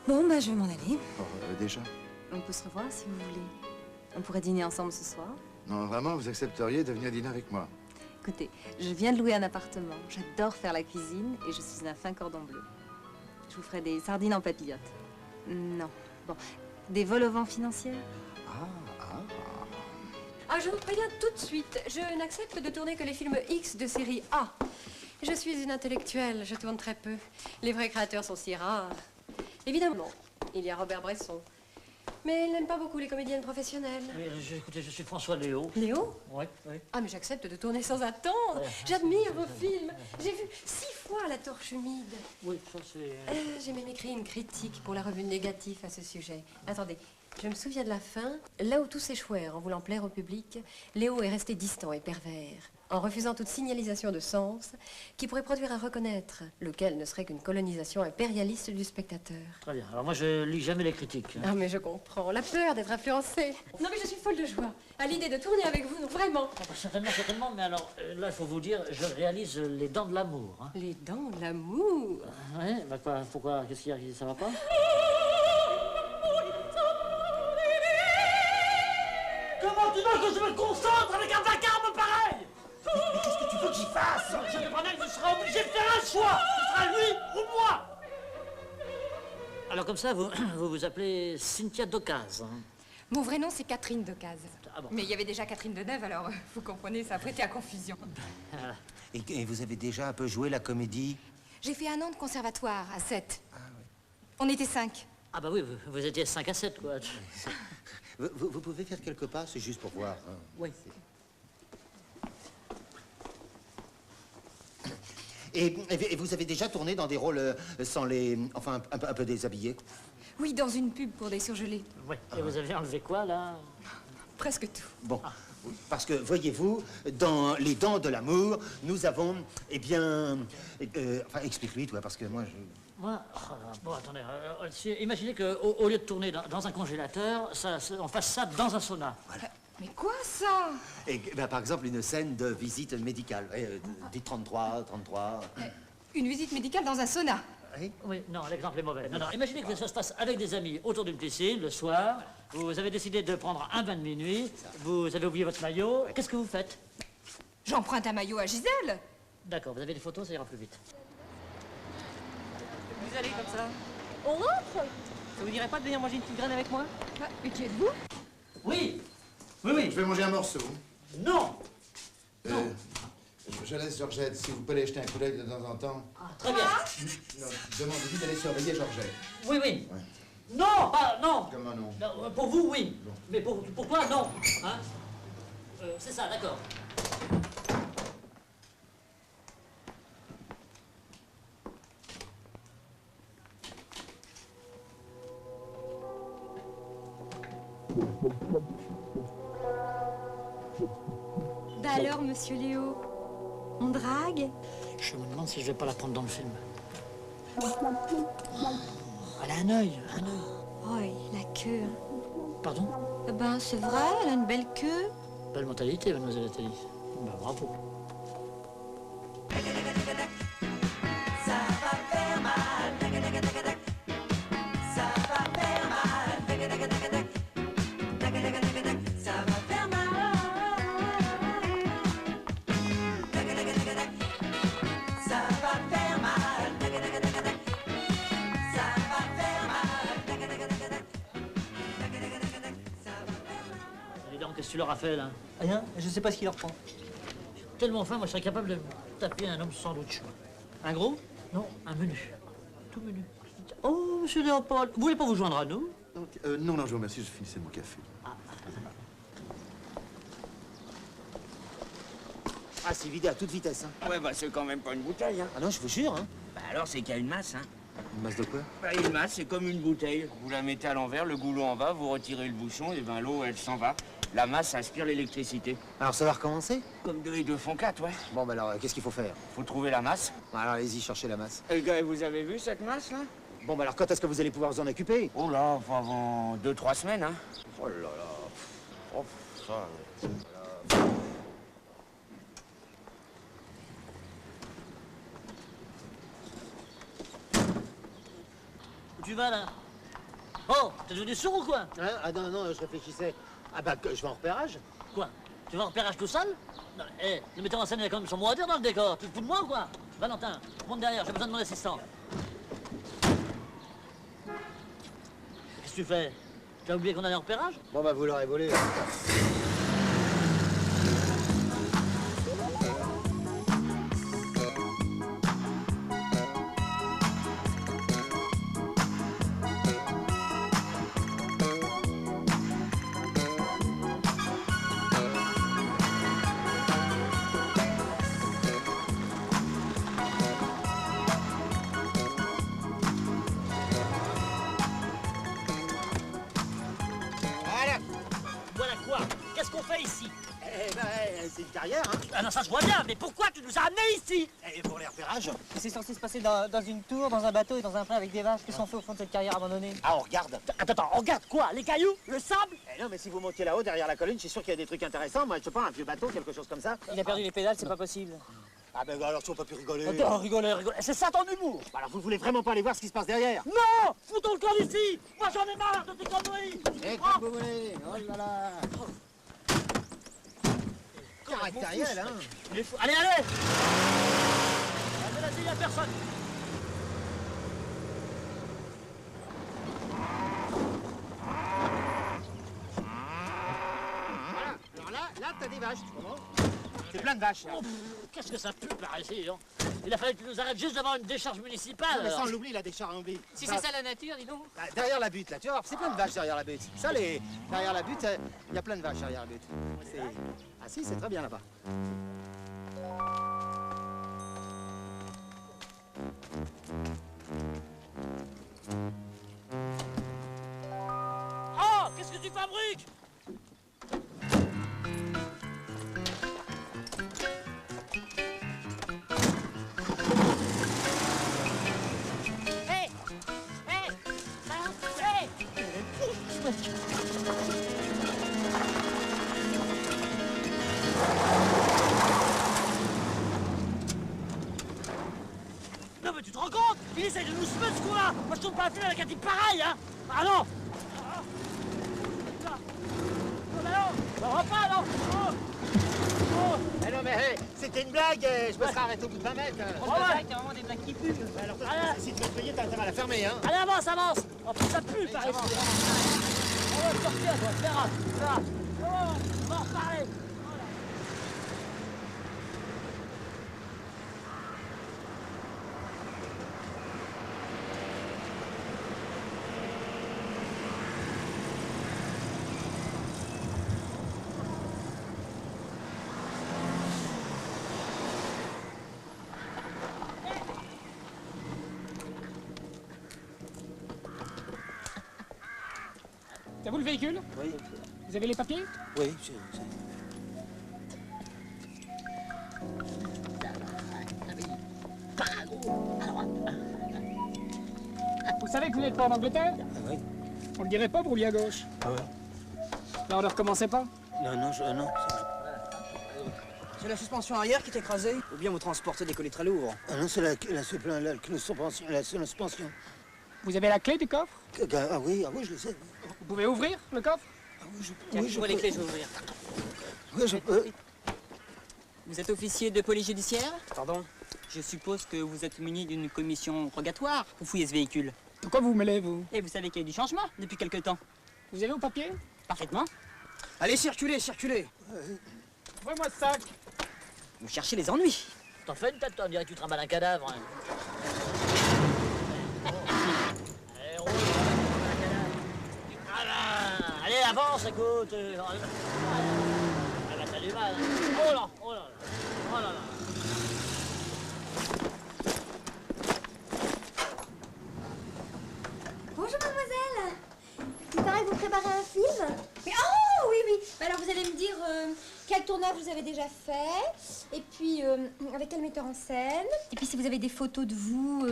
Bon, bah, je vais m'en aller. Oh, déjà? On peut se revoir si vous voulez. On pourrait dîner ensemble ce soir. Non, vraiment, vous accepteriez de venir dîner avec moi? Écoutez, je viens de louer un appartement. J'adore faire la cuisine et je suis un fin cordon bleu. Je vous ferai des sardines en papillote. Non. Bon, des vols au vent financiers? Ah, je vous préviens tout de suite, je n'accepte de tourner que les films X de série A. Je suis une intellectuelle, je tourne très peu. Les vrais créateurs sont si rares. Évidemment, il y a Robert Bresson. Mais il n'aime pas beaucoup les comédiennes professionnelles. Oui, écoutez, je suis François Léo. Léo? Oui, oui. Ah, mais j'accepte de tourner sans attendre. J'admire vos films. J'ai vu 6 fois La Torche humide. Oui, ça c'est... J'ai même écrit une critique pour la revue Négatif à ce sujet. Attendez, je me souviens de la fin. Là où tous échouèrent en voulant plaire au public, Léo est resté distant et pervers, en refusant toute signalisation de sens qui pourrait produire à reconnaître, lequel ne serait qu'une colonisation impérialiste du spectateur. Très bien. Alors moi, je lis jamais les critiques. Ah, mais je comprends. La peur d'être influencée. Non, mais je suis folle de joie à l'idée de tourner avec vous, non, vraiment. Ah, bah, certainement, certainement. Mais alors, là, il faut vous dire, je réalise Les Dents de l'amour. Hein. Les Dents de l'amour? Oui, bah quoi, pourquoi? Qu'est-ce qu'il y a? Ça va pas? Comment tu veux que je me concentre avec un vacarme pareil? Mais qu'est-ce que tu veux que j'y fasse? Je te promets que je serai obligé de faire un choix. Ce sera lui ou moi. Alors comme ça, vous appelez Cynthia Decazes. Hein. Mon vrai nom, c'est Catherine Decazes. Ah bon. Mais il y avait déjà Catherine Deneuve, alors vous comprenez, ça a prêté à confusion. Et vous avez déjà un peu joué la comédie? J'ai fait un an de conservatoire à 7. On était 5. Ah bah oui, vous étiez 5 à 7, quoi. Vous pouvez faire quelques pas, c'est juste pour voir. Hein. Oui. Et vous avez déjà tourné dans des rôles sans les... Enfin, un peu déshabillés? Oui, dans une pub pour des surgelés. Oui. Et vous avez enlevé quoi, là? Presque tout. Bon, parce que, voyez-vous, dans Les Dents de l'amour, nous avons, eh bien... enfin, explique-lui, toi, parce que moi, je... Moi, bon, attendez, imaginez qu'au lieu de tourner dans un congélateur, on fasse ça dans un sauna. Voilà. Mais quoi, ça? Et, ben, par exemple, une scène de visite médicale. Des 33. Une visite médicale dans un sauna. Oui, non, l'exemple est mauvais. Non, imaginez que ça se passe avec des amis autour d'une piscine, le soir. Vous avez décidé de prendre un bain de minuit. Vous avez oublié votre maillot. Qu'est-ce que vous faites? J'emprunte un maillot à Gisèle. D'accord, vous avez des photos, ça ira plus vite. Vous allez comme ça? On rentre? Ça vous dirait pas de venir manger une petite graine avec moi? Mais qui êtes-vous? Oui. Oui. Je vais manger un morceau. Non. Je laisse Georgette, si vous pouvez aller jeter un coup d'œil de temps en temps. Ah, très bien. Non, demandez-lui d'aller surveiller Georgette. Oui. Ouais. Non, pas non. Comment non? Non, pour vous, oui. Bon. Mais pour toi, non. Hein? C'est ça, d'accord. Bah alors, monsieur Léo, on drague? Je me demande si je vais pas la prendre dans le film. Elle a un œil, un œil. Oh, et la queue. Pardon? Eh ben, c'est vrai, elle a une belle queue. Belle mentalité, mademoiselle Nathalie. Bah, bravo. Ça va faire mal. Ça va faire mal. Ça va faire mal. Ça va faire mal. Ça va faire mal. Dis donc, qu'est-ce que tu leur as fait, là? Rien, je sais pas ce qui leur prend. Tellement faim, moi, je serais capable de me taper un homme sandwich. Un gros? Non, un menu. Tout menu. Oh, monsieur Léopold, vous voulez pas vous joindre à nous? Non, non, je vous remercie, je finissais mon café. Ah, c'est vidé à toute vitesse, hein. Ouais, bah c'est quand même pas une bouteille, hein. Ah non, je vous jure, hein. Bah alors c'est qu'il y a une masse, hein. Une masse de quoi? Bah une masse, c'est comme une bouteille. Vous la mettez à l'envers, le goulot en bas, vous retirez le bouchon, et ben l'eau, elle s'en va. La masse aspire l'électricité. Alors ça va recommencer? Comme 2 et 2 font 4, ouais. Bon, bah alors, qu'est-ce qu'il faut faire? Faut trouver la masse. Bon, alors allez-y, cherchez la masse. Et gars, vous avez vu cette masse, là? Bon, bah alors quand est-ce que vous allez pouvoir vous en occuper? Oh là, enfin, avant 2-3 semaines, hein. Oh là là. Oh, ça... Où tu vas, là? Oh, t'es devenu sourd ou quoi? Hein? Ah non, non, je réfléchissais. Ah bah, que je vais en repérage. Quoi? Tu vas en repérage tout seul? Non, le metteur en scène, il a quand même son mot à dire dans le décor. Tu te fous de moi ou quoi? Valentin, monte derrière, j'ai besoin de mon assistant. Qu'est-ce que tu fais? Tu as oublié qu'on allait en repérage? Bon, bah vous l'aurez volé. Voilà quoi? Qu'est-ce qu'on fait ici? Eh ben, c'est une carrière, hein. Ah non, ça je vois bien, mais pourquoi tu nous as amenés ici? Et pour les repérages? C'est censé se passer dans une tour, dans un bateau et dans un train avec des vaches. Qu'est-ce qu'on fait au fond de cette carrière abandonnée? Ah, on regarde. Attends, on regarde quoi? Les cailloux? Le sable? Eh non, mais si vous montiez là-haut, derrière la colline, je suis sûr qu'il y a des trucs intéressants. Moi, je sais pas, un vieux bateau, quelque chose comme ça. Il a perdu les pédales, c'est pas possible. Ah ben alors, tu vas pas pu rigoler. Attends, rigoler. C'est ça ton humour? Bah alors, vous voulez vraiment pas aller voir ce qui se passe derrière? Non! Foutons le camp d'ici! Moi j'en ai marre de tes conneries! Eh, comme vous voulez. Oh là là. Caractériel, hein. Il est fou. Allez, allez! Vas-y, y'a personne! Voilà. Alors là, t'as des vaches, tu comprends? C'est plein de vaches. Oh, qu'est-ce que ça pue par ici, hein? Il a fallu que tu nous arrêtes juste devant une décharge municipale. Non, mais ça, on alors. l'oublie, la décharge, on oublie. Si c'est ça la nature, dis donc. Bah, derrière la butte, là, tu vois, c'est plein de vaches derrière la butte. Ça, derrière la butte, il y a plein de vaches derrière la butte. Ah si, c'est très bien là-bas. Oh! Qu'est-ce que tu fabriques? Hé! Hé! Hé! Non mais tu te rends compte? Il essaye de nous semer ce coup-là! Moi je tourne pas un film avec un type pareil, hein! Ah non! Ah. Non mais non! Ça va pas, non! Oh. Oh. Eh non, mais hey, c'était une blague, je me serais arrêté au bout de 20 mètres. Oh, ouais. T'as vraiment des blagues qui puent. Alors, Allez. si tu veux te payer, t'as intérêt à la fermer, hein. Allez, avance, avance! Oh, ça pue par ici! On va sortir, toi, tu verras! Tu verras. Oh, on va en reparler! C'est à vous le véhicule? Oui. Vous avez les papiers? Oui, Vous savez que vous n'êtes pas en Angleterre? Ah oui. On le dirait pas, vous rouliez à gauche. Ah ouais. Là, on ne recommençait pas? Non, non. C'est la suspension arrière qui est écrasée? Ou bien vous transportez des colis très lourds? Ah non, c'est la suspension. Vous avez la clé du coffre? Ah oui, je le sais. Vous pouvez ouvrir le coffre? Tiens, je vois les clés, je vais ouvrir. Oui, je peux. Vous êtes officier de police judiciaire? Pardon? Je suppose que vous êtes muni d'une commission rogatoire pour fouiller ce véhicule. Pourquoi vous vous mêlez, vous? Et vous savez qu'il y a eu du changement depuis quelque temps. Vous avez vos papiers? Parfaitement. Allez, circulez! Ouvrez-moi ce sac! Vous cherchez les ennuis. T'en fais une tête, toi, on dirait que tu trimbales un cadavre. Hein. Allez, roule, un cadavre. Allez, avance, écoute. Ah bah, t'as du mal. Hein. Oh là. Bonjour mademoiselle. Il paraît que vous préparez un film. Mais oh oui. Alors vous allez me dire quel tournage vous avez déjà fait, et puis avec quel metteur en scène, et puis si vous avez des photos de vous,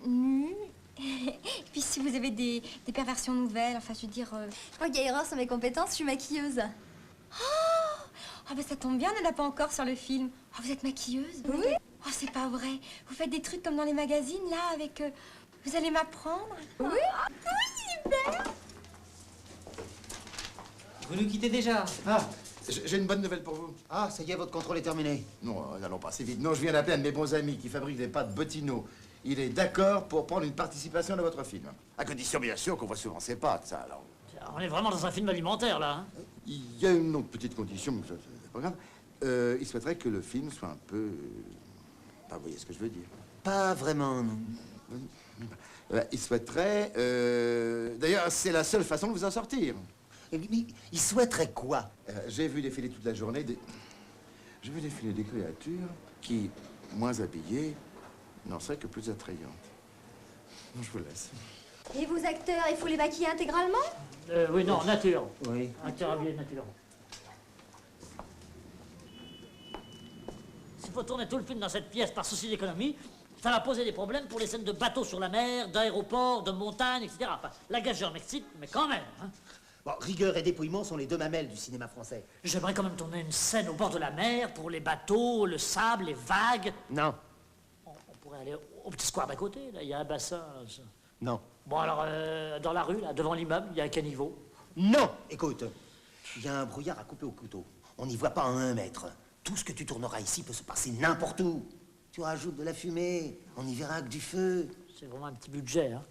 nus. Et puis si vous avez des perversions nouvelles, enfin je veux dire, je crois qu'il y a erreur sur mes compétences, je suis maquilleuse. Oh ben ça tombe bien, on n'en a pas encore sur le film. Oh, vous êtes maquilleuse? Oui. Oh c'est pas vrai. Vous faites des trucs comme dans les magazines là avec... vous allez m'apprendre? Oui. Oui, super. Vous nous quittez déjà? Ah, j'ai une bonne nouvelle pour vous. Ah, ça y est, votre contrôle est terminé. Non, n'allons pas si vite. Non, je viens d'appeler un de mes bons amis qui fabrique des pâtes Bottino. Il est d'accord pour prendre une participation dans votre film. À condition, bien sûr, qu'on voit souvent ses pâtes, ça, alors. On est vraiment dans un film alimentaire, là. Hein. Il y a une autre petite condition, mais c'est pas grave. Il souhaiterait que le film soit un peu... vous voyez ce que je veux dire. Pas vraiment, non. Il souhaiterait... D'ailleurs, c'est la seule façon de vous en sortir. Mais il souhaiterait quoi? J'ai vu défiler toute la journée J'ai vu défiler des créatures qui, moins habillées, n'en seraient que plus attrayantes. Non, je vous laisse. Et vos acteurs, il faut les maquiller intégralement? Oui, non, nature. Oui. Acteur habillé nature. S'il faut tourner tout le film dans cette pièce par souci d'économie, ça va poser des problèmes pour les scènes de bateaux sur la mer, d'aéroports, de montagnes, etc. Enfin, la gageure m'excite, mais quand même. Hein. Bon, rigueur et dépouillement sont les deux mamelles du cinéma français. J'aimerais quand même tourner une scène au bord de la mer pour les bateaux, le sable, les vagues. Non. On pourrait aller au petit square d'à côté, là, il y a un bassin. Ça. Non. Bon, alors, dans la rue, là, devant l'immeuble, il y a un caniveau. Non. Écoute, il y a un brouillard à couper au couteau. On n'y voit pas à 1 mètre. Tout ce que tu tourneras ici peut se passer n'importe où. Tu rajoutes de la fumée, on n'y verra que du feu. C'est vraiment un petit budget, hein.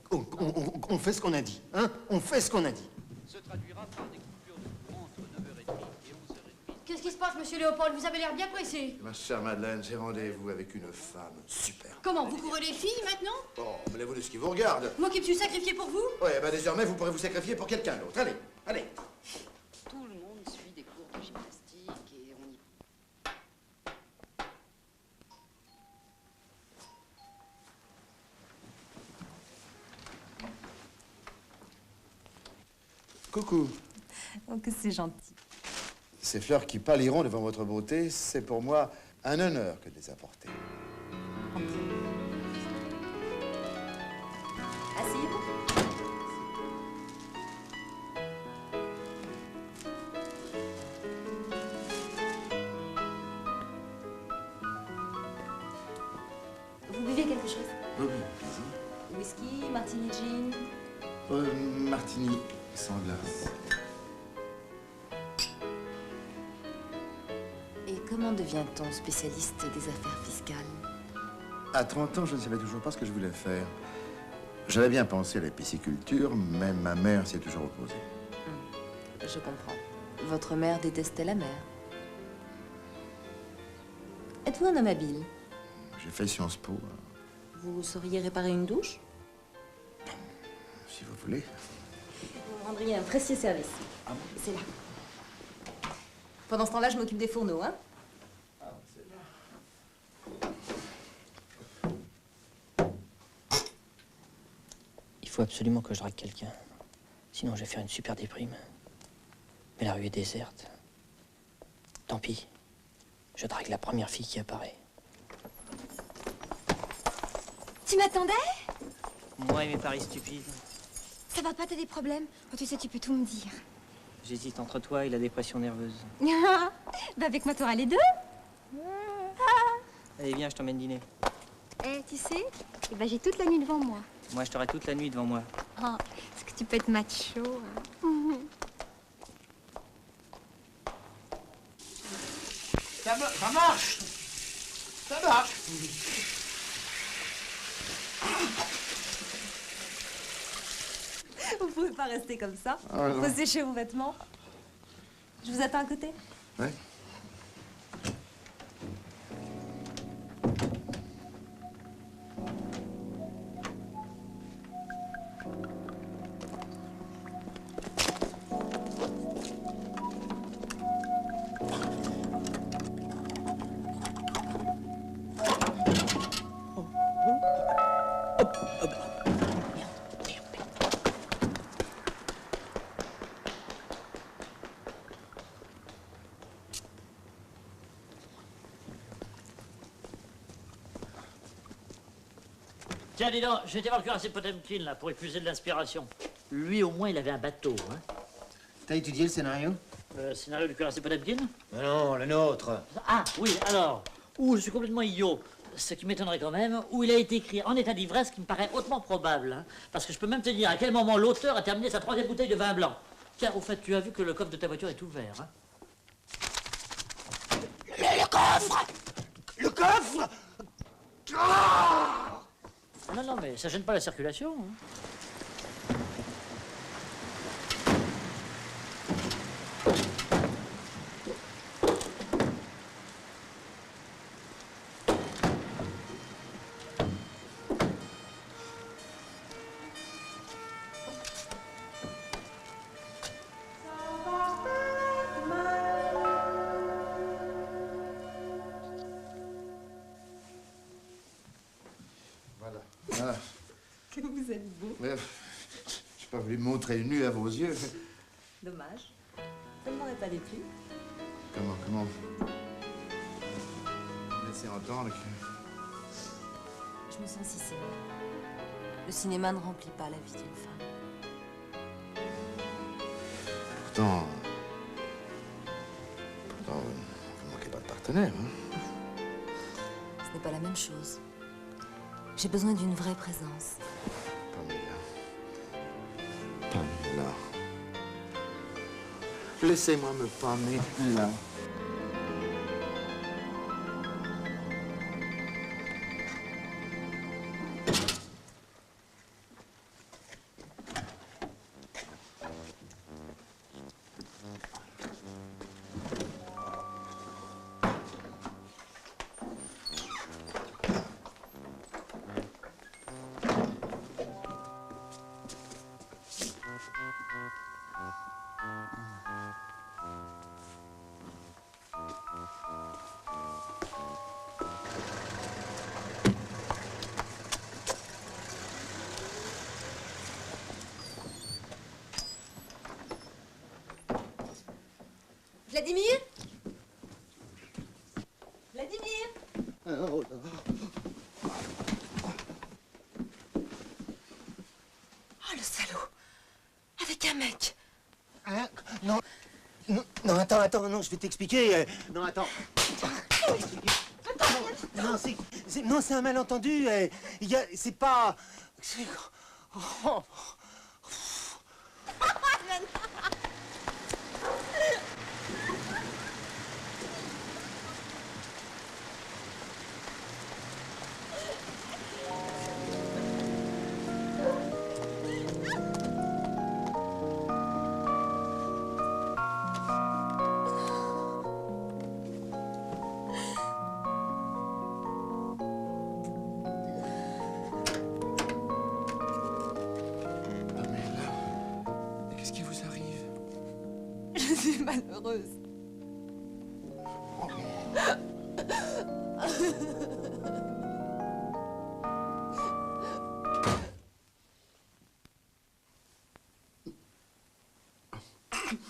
On fait ce qu'on a dit, hein. On fait ce qu'on a dit. Se traduira par des coupures de courant entre 9h30 et 11h30. Qu'est-ce qui se passe, monsieur Léopold? Vous avez l'air bien pressé. Ma chère Madeleine, j'ai rendez-vous avec une femme super. Comment, vous courez les filles maintenant? Oh, mêlez-vous de ce qui vous regarde. Moi qui me suis sacrifié pour vous? Ouais, désormais, vous pourrez vous sacrifier pour quelqu'un d'autre. Allez. Tout le monde suit des cours de gymnastique et on y... Coucou. Oh, que c'est gentil. Ces fleurs qui pâliront devant votre beauté, c'est pour moi un honneur que de les apporter. Asseyez-vous. Vous buvez quelque chose? Oui, plaisir. Whisky, martini gin? Martini sans glace. Et comment devient-on spécialiste des affaires fiscales? À 30 ans, je ne savais toujours pas ce que je voulais faire. J'avais bien pensé à la pisciculture, mais ma mère s'y est toujours opposée. Je comprends. Votre mère détestait la mer. Êtes-vous un homme habile? J'ai fait Sciences Po, Vous sauriez réparer une douche? si vous voulez. Vous me rendriez un précieux service. C'est là. Pendant ce temps-là, je m'occupe des fourneaux, hein? Il faut absolument que je drague quelqu'un. Sinon, je vais faire une super déprime. Mais la rue est déserte. Tant pis. Je drague la première fille qui apparaît. Tu m'attendais? Moi et mes paris stupides. Ça va pas, t'as des problèmes? Oh, tu sais, tu peux tout me dire. J'hésite entre toi et la dépression nerveuse. Bah avec moi, t'auras les deux. Allez, viens, je t'emmène dîner. Eh, tu sais, eh ben, j'ai toute la nuit devant moi. Moi, je t'aurai toute la nuit devant moi. Oh, est-ce que tu peux être macho, hein? Ça marche. Ça marche. Vous pouvez pas rester comme ça. Ah, non. Faut sécher vos vêtements. Je vous attends à côté. Ouais. Tiens, dis donc, j'ai été voir le cuirassé Potemkin, là, pour épuiser de l'inspiration. Lui, au moins, il avait un bateau, hein. T'as étudié le scénario? Le scénario du cuirassé Potemkin? Non, le nôtre. Ah, oui, alors, ou je suis complètement idiot, ce qui m'étonnerait quand même, ou il a été écrit en état d'ivresse, qui me paraît hautement probable, hein, parce que je peux même te dire à quel moment l'auteur a terminé sa 3e bouteille de vin blanc. Tiens, au fait, tu as vu que le coffre de ta voiture est ouvert, hein? Le coffre. Le coffre. Ah! Non, non, mais ça gêne pas la circulation, hein. Voilà. Ah. Que vous êtes beau. Ouais, j'ai pas voulu me montrer nu à vos yeux. Dommage. Ça ne m'aurait pas déplu. Comment laisser entendre que... Je me sens si seule. Le cinéma ne remplit pas la vie d'une femme. Pourtant, vous manquez pas de partenaire, hein? Ce n'est pas la même chose. J'ai besoin d'une vraie présence. Pamela. Laissez-moi me pâmer là. Vladimir? Vladimir? Oh, le salaud! Avec un mec! Hein? Non. Non, attends, non, je vais t'expliquer. Non, attends. Non, c'est un malentendu. C'est pas... Oh. Qu'est-ce qui vous arrive? Je suis malheureuse.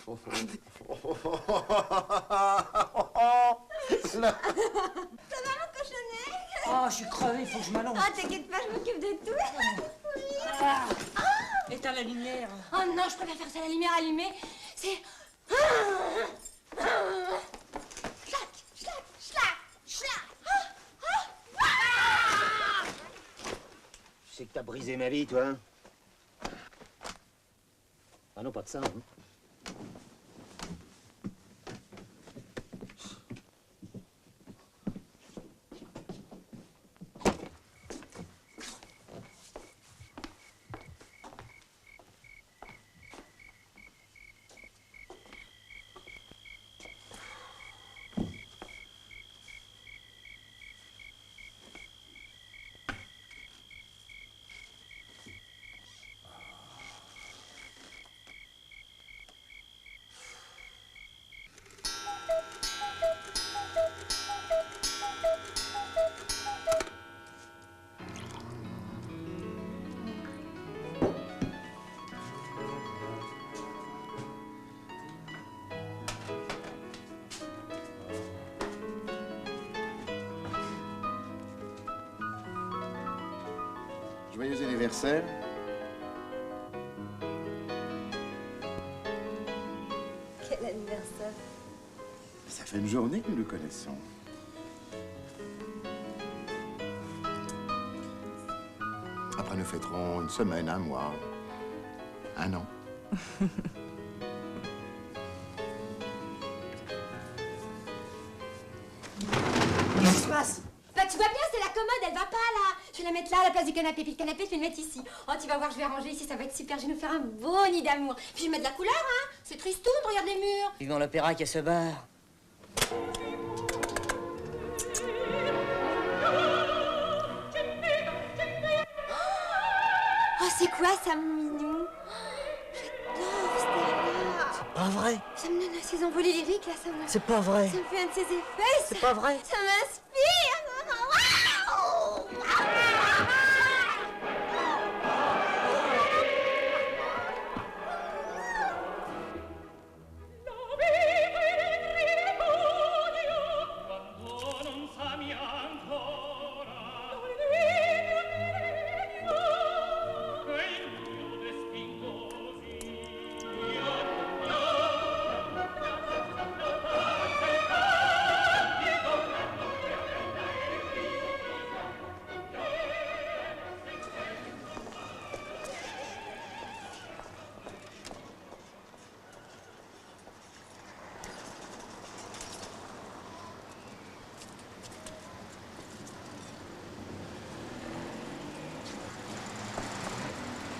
Ça va, mon cochonnet? Oh, je suis crevé, faut que je m'allonge. Ah, t'inquiète pas, je m'occupe de tout. Éteins la lumière. Oh non, je préfère faire ça à la lumière allumée. C'est... Schlac, schlac, schlac, schlac. Je sais que t'as brisé ma vie, toi. Hein? Ah non, pas de ça. Hein? Joyeux anniversaire. Quel anniversaire. Ça fait une journée que nous nous connaissons. Après, nous fêterons une semaine, un mois, un an. Qu'est-ce qui se passe? Bah, tu vois bien, c'est la commode, elle va pas là. Je vais la mettre là à la place du canapé, puis le canapé, je vais le mettre ici. Oh, tu vas voir, je vais ranger ici, ça va être super. Je vais nous faire un beau nid d'amour. Puis je vais mettre de la couleur, hein. C'est tristoun, regarde les murs. Vivant l'opéra qui se barre. Oh, c'est quoi ça, mon minou? J'adore Stella. C'est pas vrai. Ça me donne ces envolées lyriques là, ça me... C'est pas vrai. Ça me fait un de ses effets. C'est pas vrai. Ça m'inspire. Waouh! Quando non s'ami ancora, e il mio destin così,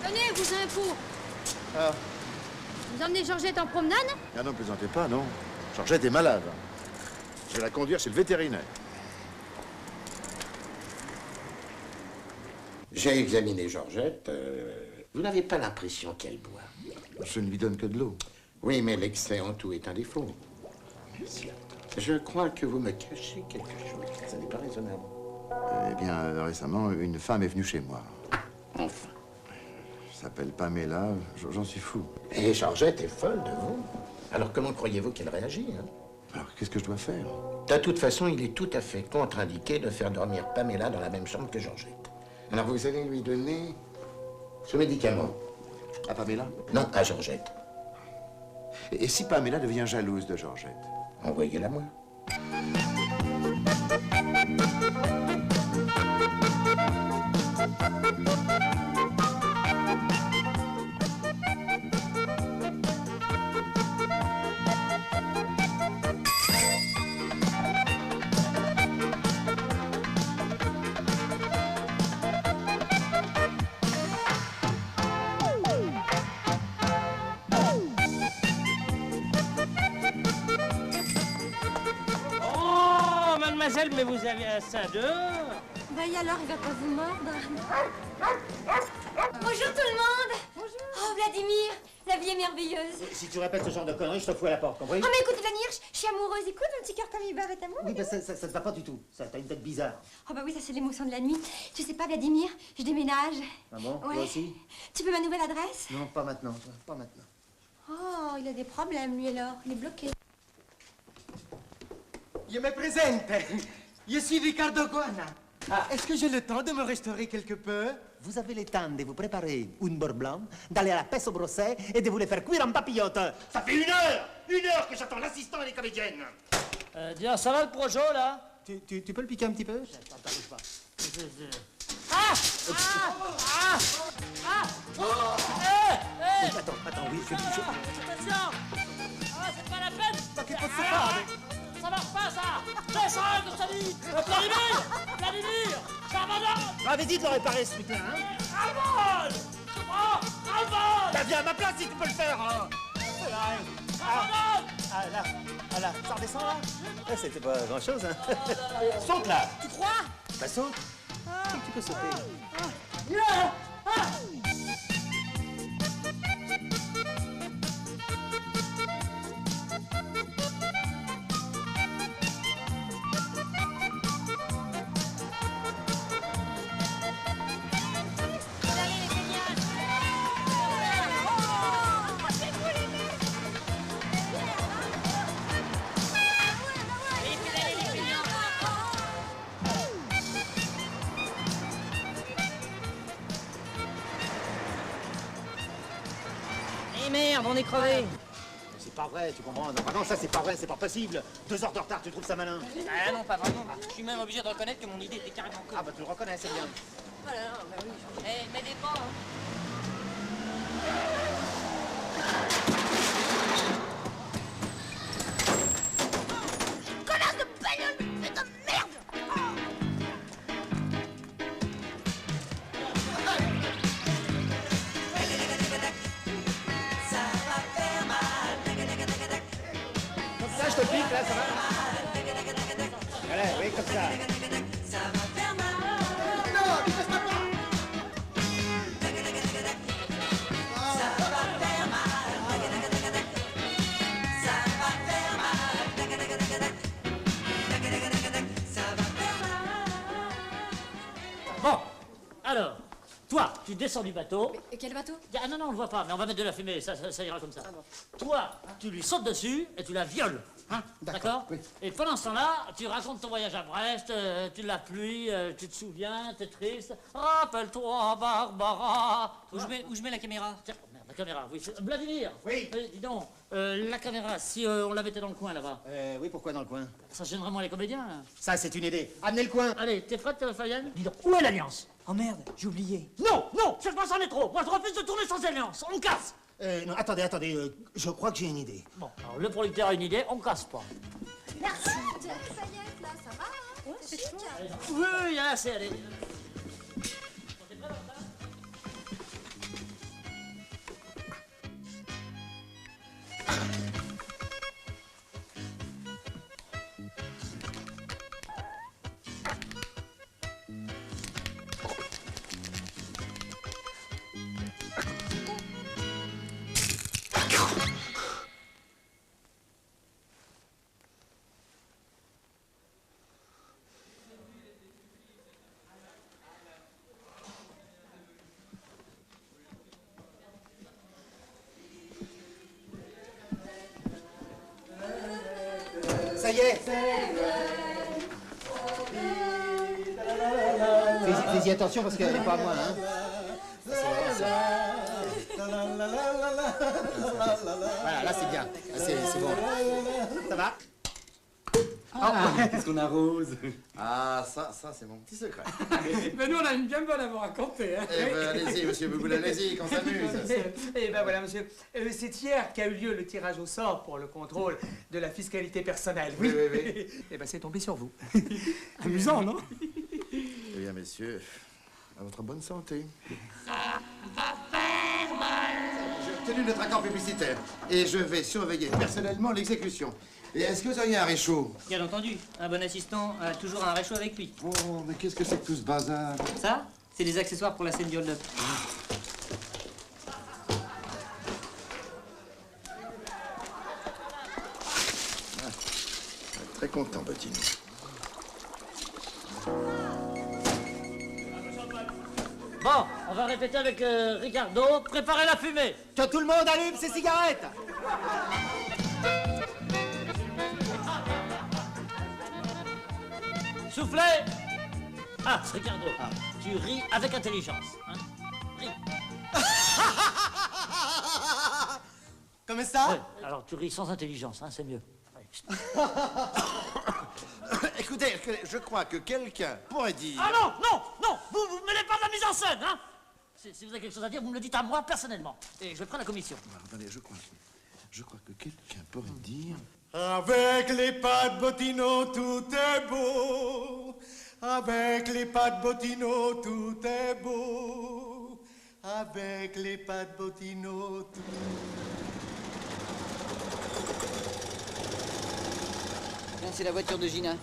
Tenez, vos infos. Ah, Vous emmenez Georgette en promenade? ah non, plaisantez pas, non. Georgette est malade. Je vais la conduire chez le vétérinaire. J'ai examiné Georgette. Vous n'avez pas l'impression qu'elle boit. Je ne lui donne que de l'eau. Oui, mais l'excès en tout est un défaut. Je crois que vous me cachez quelque chose. Ça n'est pas raisonnable. Eh bien, récemment, une femme est venue chez moi. Enfin. Elle s'appelle Pamela, j'en suis fou. Et Georgette est folle de vous. Alors comment croyez-vous qu'elle réagit, hein? Alors, qu'est-ce que je dois faire? De toute façon, il est tout à fait contre-indiqué de faire dormir Pamela dans la même chambre que Georgette. Alors vous allez lui donner ce médicament. À Pamela? Non, à Georgette. Et si Pamela devient jalouse de Georgette? Envoyez-la moi. Oh, mademoiselle, mais vous avez un sein dehors. Bah et alors, il va pas vous mordre? Bonjour tout le monde. Bonjour. Oh, Vladimir, la vie est merveilleuse. Si tu répètes ce genre de conneries, je te fous à la porte, compris? Oh, mais écoute, Vladimir, je suis amoureuse. Écoute, mon petit cœur comme il bat avec amour. Oui, mais ça te va pas du tout. Ça, t'as une tête bizarre. Oh, bah oui, ça, c'est l'émotion de la nuit. Tu sais pas, Vladimir, je déménage. Ah bon? Ouais. Toi aussi? Tu veux ma nouvelle adresse? Non, pas maintenant. Pas maintenant. Oh, il a des problèmes, lui, alors. Il est bloqué. Je me présente. Je suis Ricardo Guana. Est-ce que j'ai le temps de me restaurer quelque peu? Vous avez le temps de vous préparer une beurre blanc, d'aller à la pêche au brosset et de vous les faire cuire en papillote. Ça fait 1 heure! 1 heure que j'attends l'assistant et les comédiennes. Dis, ça va le projo, là? Tu peux le piquer un petit peu? Attends, bouge pas. Ah! Attends, oui, je le touche. Attention! Ah, c'est pas la peine! Ça marche pas, ça! Descends, comme ça dit! Vladimir! Vladimir! J'abandonne! J'avais dit de le réparer, ce truc-là, hein? Avance! Oh! Avance! Bah, viens à ma place si tu peux le faire, hein! Abandonne! Là, ça redescend, là? C'était pas grand-chose, hein? Saute, là! Tu crois? Bah, saute! Tu peux sauter. Eh merde, on est crevé. C'est pas vrai, tu comprends? Non, ça, c'est pas vrai, c'est pas possible. 2 heures de retard, tu trouves ça malin? Ah non, pas vraiment. Je suis même obligé de reconnaître que mon idée était carrément conne. Ah, bah, tu le reconnais, c'est bien. Oh là là, bah oui. Eh, m'aidez pas, hein. Connasse de bagnole, mais de merde! Ça va faire mal. Comme ça, je te pique, là, ça va? Voilà, oui, comme ça. Ça va faire mal. Non, tu passes pas pas! Ça va faire mal. Ça va faire mal. Ça va faire mal. Bon, alors, toi, tu descends du bateau. Et quel bateau? Ah non, on le voit pas, mais on va mettre de la fumée, ça ira comme ça. Toi, tu lui sautes dessus et tu la violes. Ah, D'accord? Et pendant ce temps-là, tu racontes ton voyage à Brest, tu la pluie, tu te souviens, t'es triste. Rappelle-toi, Barbara. Où je mets la caméra? Tiens, oh merde, la caméra, oui. Vladimir! Oui. Dis donc, la caméra, si on la mettait dans le coin là-bas, Oui, pourquoi dans le coin? ça gênerait moins les comédiens. Là. Ça, c'est une idée. Amenez le coin. Allez, t'es prête, Fabienne? Dis donc, où est l'alliance? Oh merde, j'ai oublié. Non, non, cherche pas, c'en est trop. Moi, je refuse de tourner sans alliance. On casse. Non, attendez, je crois que j'ai une idée. Bon, alors le producteur a une idée, on casse pas. Merci. Ça y est, là, ça va, hein? C'est chic. Oui, là, c'est allez. Ça y est. Fais-y attention parce qu'elle n'est pas à moi, hein. Voilà, là c'est bien. C'est bon. Ça va? Qu'est-ce qu'on arrose? Ah, ça c'est mon petit secret. Mais nous, on a une bien bonne à vous raconter. Hein. Eh ben, allez-y, monsieur Bouboule, allez-y, qu'on s'amuse. Eh ben voilà, monsieur. C'est hier qu'a eu lieu le tirage au sort pour le contrôle de la fiscalité personnelle. Oui. Eh ben c'est tombé sur vous. Amusant, non? Eh bien, messieurs, à votre bonne santé. J'ai obtenu notre accord publicitaire et je vais surveiller personnellement l'exécution. Et est-ce que vous auriez un réchaud? Bien entendu, un bon assistant a toujours un réchaud avec lui. Oh, mais qu'est-ce que c'est que tout ce bazar? Ça, c'est des accessoires pour la scène du hold-up. Très content, Bottine. Bon, on va répéter avec Ricardo. Préparez la fumée. Que tout le monde allume ses cigarettes. Soufflez. Ah, Ricardo, tu ris avec intelligence. Hein? Ris. Comme ça? Ouais, alors tu ris sans intelligence, hein, c'est mieux. Écoutez, je crois que quelqu'un pourrait dire... Ah non, non, non, vous ne mêlez pas de la mise en scène, hein. Si vous avez quelque chose à dire, vous me le dites à moi personnellement. Et je prends la commission. Alors, attendez, je crois que quelqu'un pourrait dire... Avec les pattes Bottino, tout est beau. Avec les pattes Bottino, tout est beau. Avec les pattes Bottino, tout... Tiens, c'est la voiture de Gina.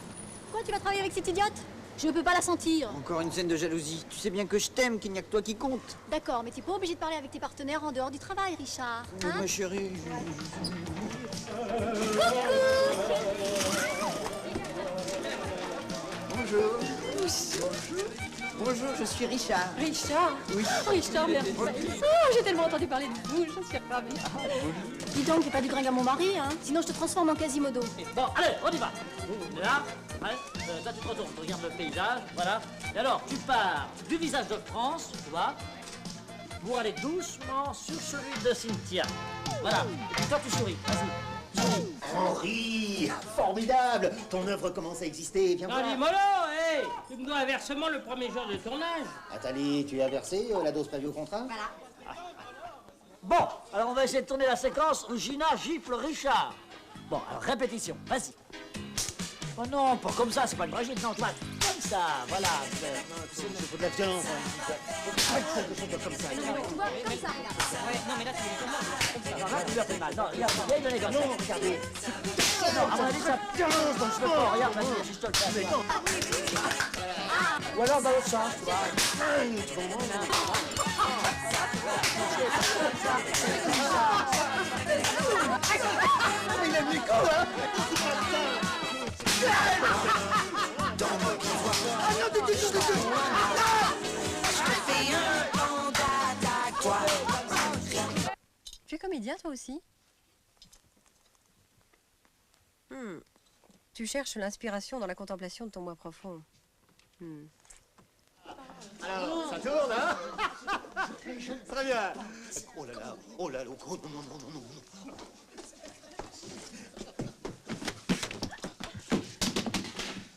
Pourquoi tu vas travailler avec cette idiote? Je ne peux pas la sentir. Encore une scène de jalousie. Tu sais bien que je t'aime, qu'il n'y a que toi qui compte. D'accord, mais t'es pas obligé de parler avec tes partenaires en dehors du travail, Richard. Mais Hein? ma chérie, Bonjour. Bonjour, je suis Richard. Richard? Oui. Richard, merci. Oh, j'ai tellement entendu parler de vous, je suis ravie. Dis donc, j'ai pas du gringue à mon mari, hein. Sinon, je te transforme en Quasimodo. Bon, allez, on y va. Vous, là, ouais, toi tu te retournes, tu regardes le paysage, voilà. Et alors, tu pars du visage de France, tu vois, pour aller doucement sur celui de Cynthia. Voilà. Et puis toi, tu souris. Vas-y. Souris. Henri, formidable. Ton œuvre commence à exister. Viens Non, voir. dis mollo, hé Tu me dois un versement le premier jour de tournage. Nathalie, tu as versé la dose prévue au contrat? Voilà. Bon, alors on va essayer de tourner la séquence où Gina gifle Richard. Bon, alors répétition, vas-y. Oh non, pas comme ça, c'est pas une vraie gifle, non, toi, comme ça, voilà. C'est faut de la violence. Comme ça. Tu vois, comme ça, regarde. Ouais, non, mais là, tu comme ça. Là, tu lui as fait mal. Non, regarde, il y a une élégance. Non, regardez. Non, à mon avis, ça piance dans le sport. Regarde, vas-y, si je te le fais. Ou alors dans l'autre sens, tu vois. Il aime les coups, hein? Dans mon miroir. Ah non, t'es Je te fais un plan d'attaque, toi. Tu es comédien, toi aussi? Tu cherches l'inspiration dans la contemplation de ton moi profond. Alors, ça tourne, hein? Très bien. Oh là là, oh là là, oh non, non, non, non, non.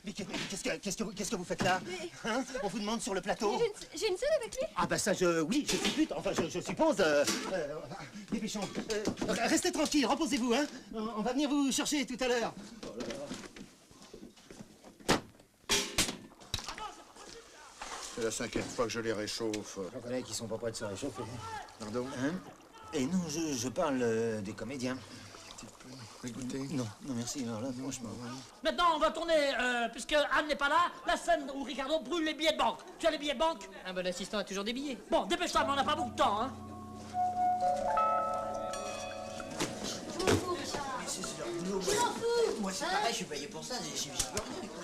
Mais qu'est-ce que vous faites là? Hein? On vous demande sur le plateau? J'ai une scène avec lui? Ah bah ça, oui, je suppute, enfin je suppose. Dépêchons. Restez tranquille, reposez-vous, hein? On va venir vous chercher tout à l'heure. Oh là là. C'est la 5e fois que je les réchauffe. J'en connais qui sont pas prêts de se réchauffer. Pardon? Hein? Et non, je parle des comédiens. Écoutez. Non, non merci, alors là, franchement. Maintenant, on va tourner, puisque Anne n'est pas là, la scène où Ricardo brûle les billets de banque. Tu as les billets de banque? Un bon assistant a toujours des billets. Bon, dépêche-toi, mais on n'a pas beaucoup de temps, hein. Je m'en fous. Moi, c'est pareil, je suis payé pour ça. Je suis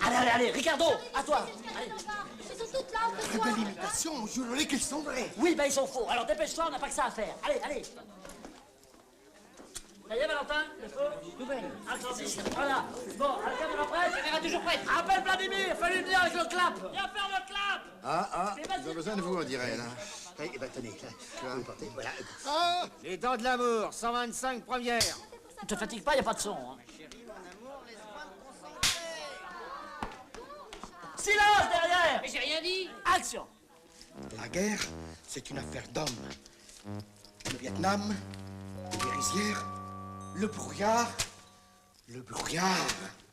Allez, allez, allez, Ricardo, à toi. Allez. Ils sont toutes là, on peut Très belle imitation, je voulais qu'ils sont vrais. Oui, ben ils sont faux. Alors dépêche-toi, on n'a pas que ça à faire. Allez, allez. Ça y est, Valentin? Le feu? Tout bien. Attention, voilà. Bon, la caméra prête? La caméra toujours prête. Appelle Vladimir, fais-lui venir avec le clap. Viens faire le clap. Ah, ils ont besoin de vous, on dirait, là. Eh ben, tenez, là, vous portez, voilà. Ah! Les dents de l'amour, 125 premières. Ne te fatigue pas, il n'y a pas de son. Hein. Silence derrière. Mais j'ai rien dit. Action. La guerre, c'est une affaire d'hommes. Le Vietnam, les rizières, le brouillard. Le brouillard.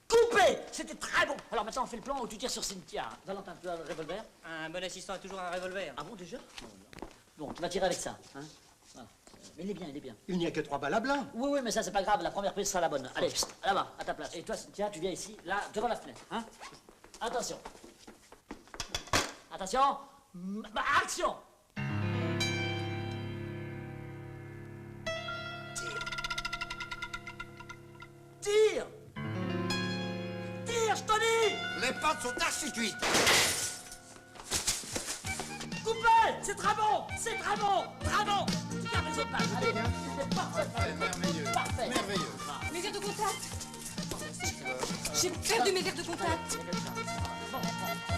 Coupé. C'était très bon. Alors maintenant, on fait le plan où tu tires sur Cynthia. Valentin, tu as le revolver? Un bon assistant a toujours un revolver. Ah bon, déjà? Bon, tu vas tirer avec ça. Hein? Voilà. Mais il est bien, il est bien. Il n'y a que 3 balles à blanc. Oui, oui, mais ça, c'est pas grave. La première prise sera la bonne. Allez, là-bas, à ta place. Et toi, Cynthia, tu viens ici, là, devant la fenêtre. Hein? Attention. Attention. Action. Tire. Tire, je te dis. Les pattes sont archi cuites. Coupez. c'est très bon. C'est très bon. Très bon. Tu gardes les autres pages. Allez, c'est parfait. Merveilleux. Parfait. Merveilleux. Mes verres de contact. J'ai perdu mes verres de contact. Bon,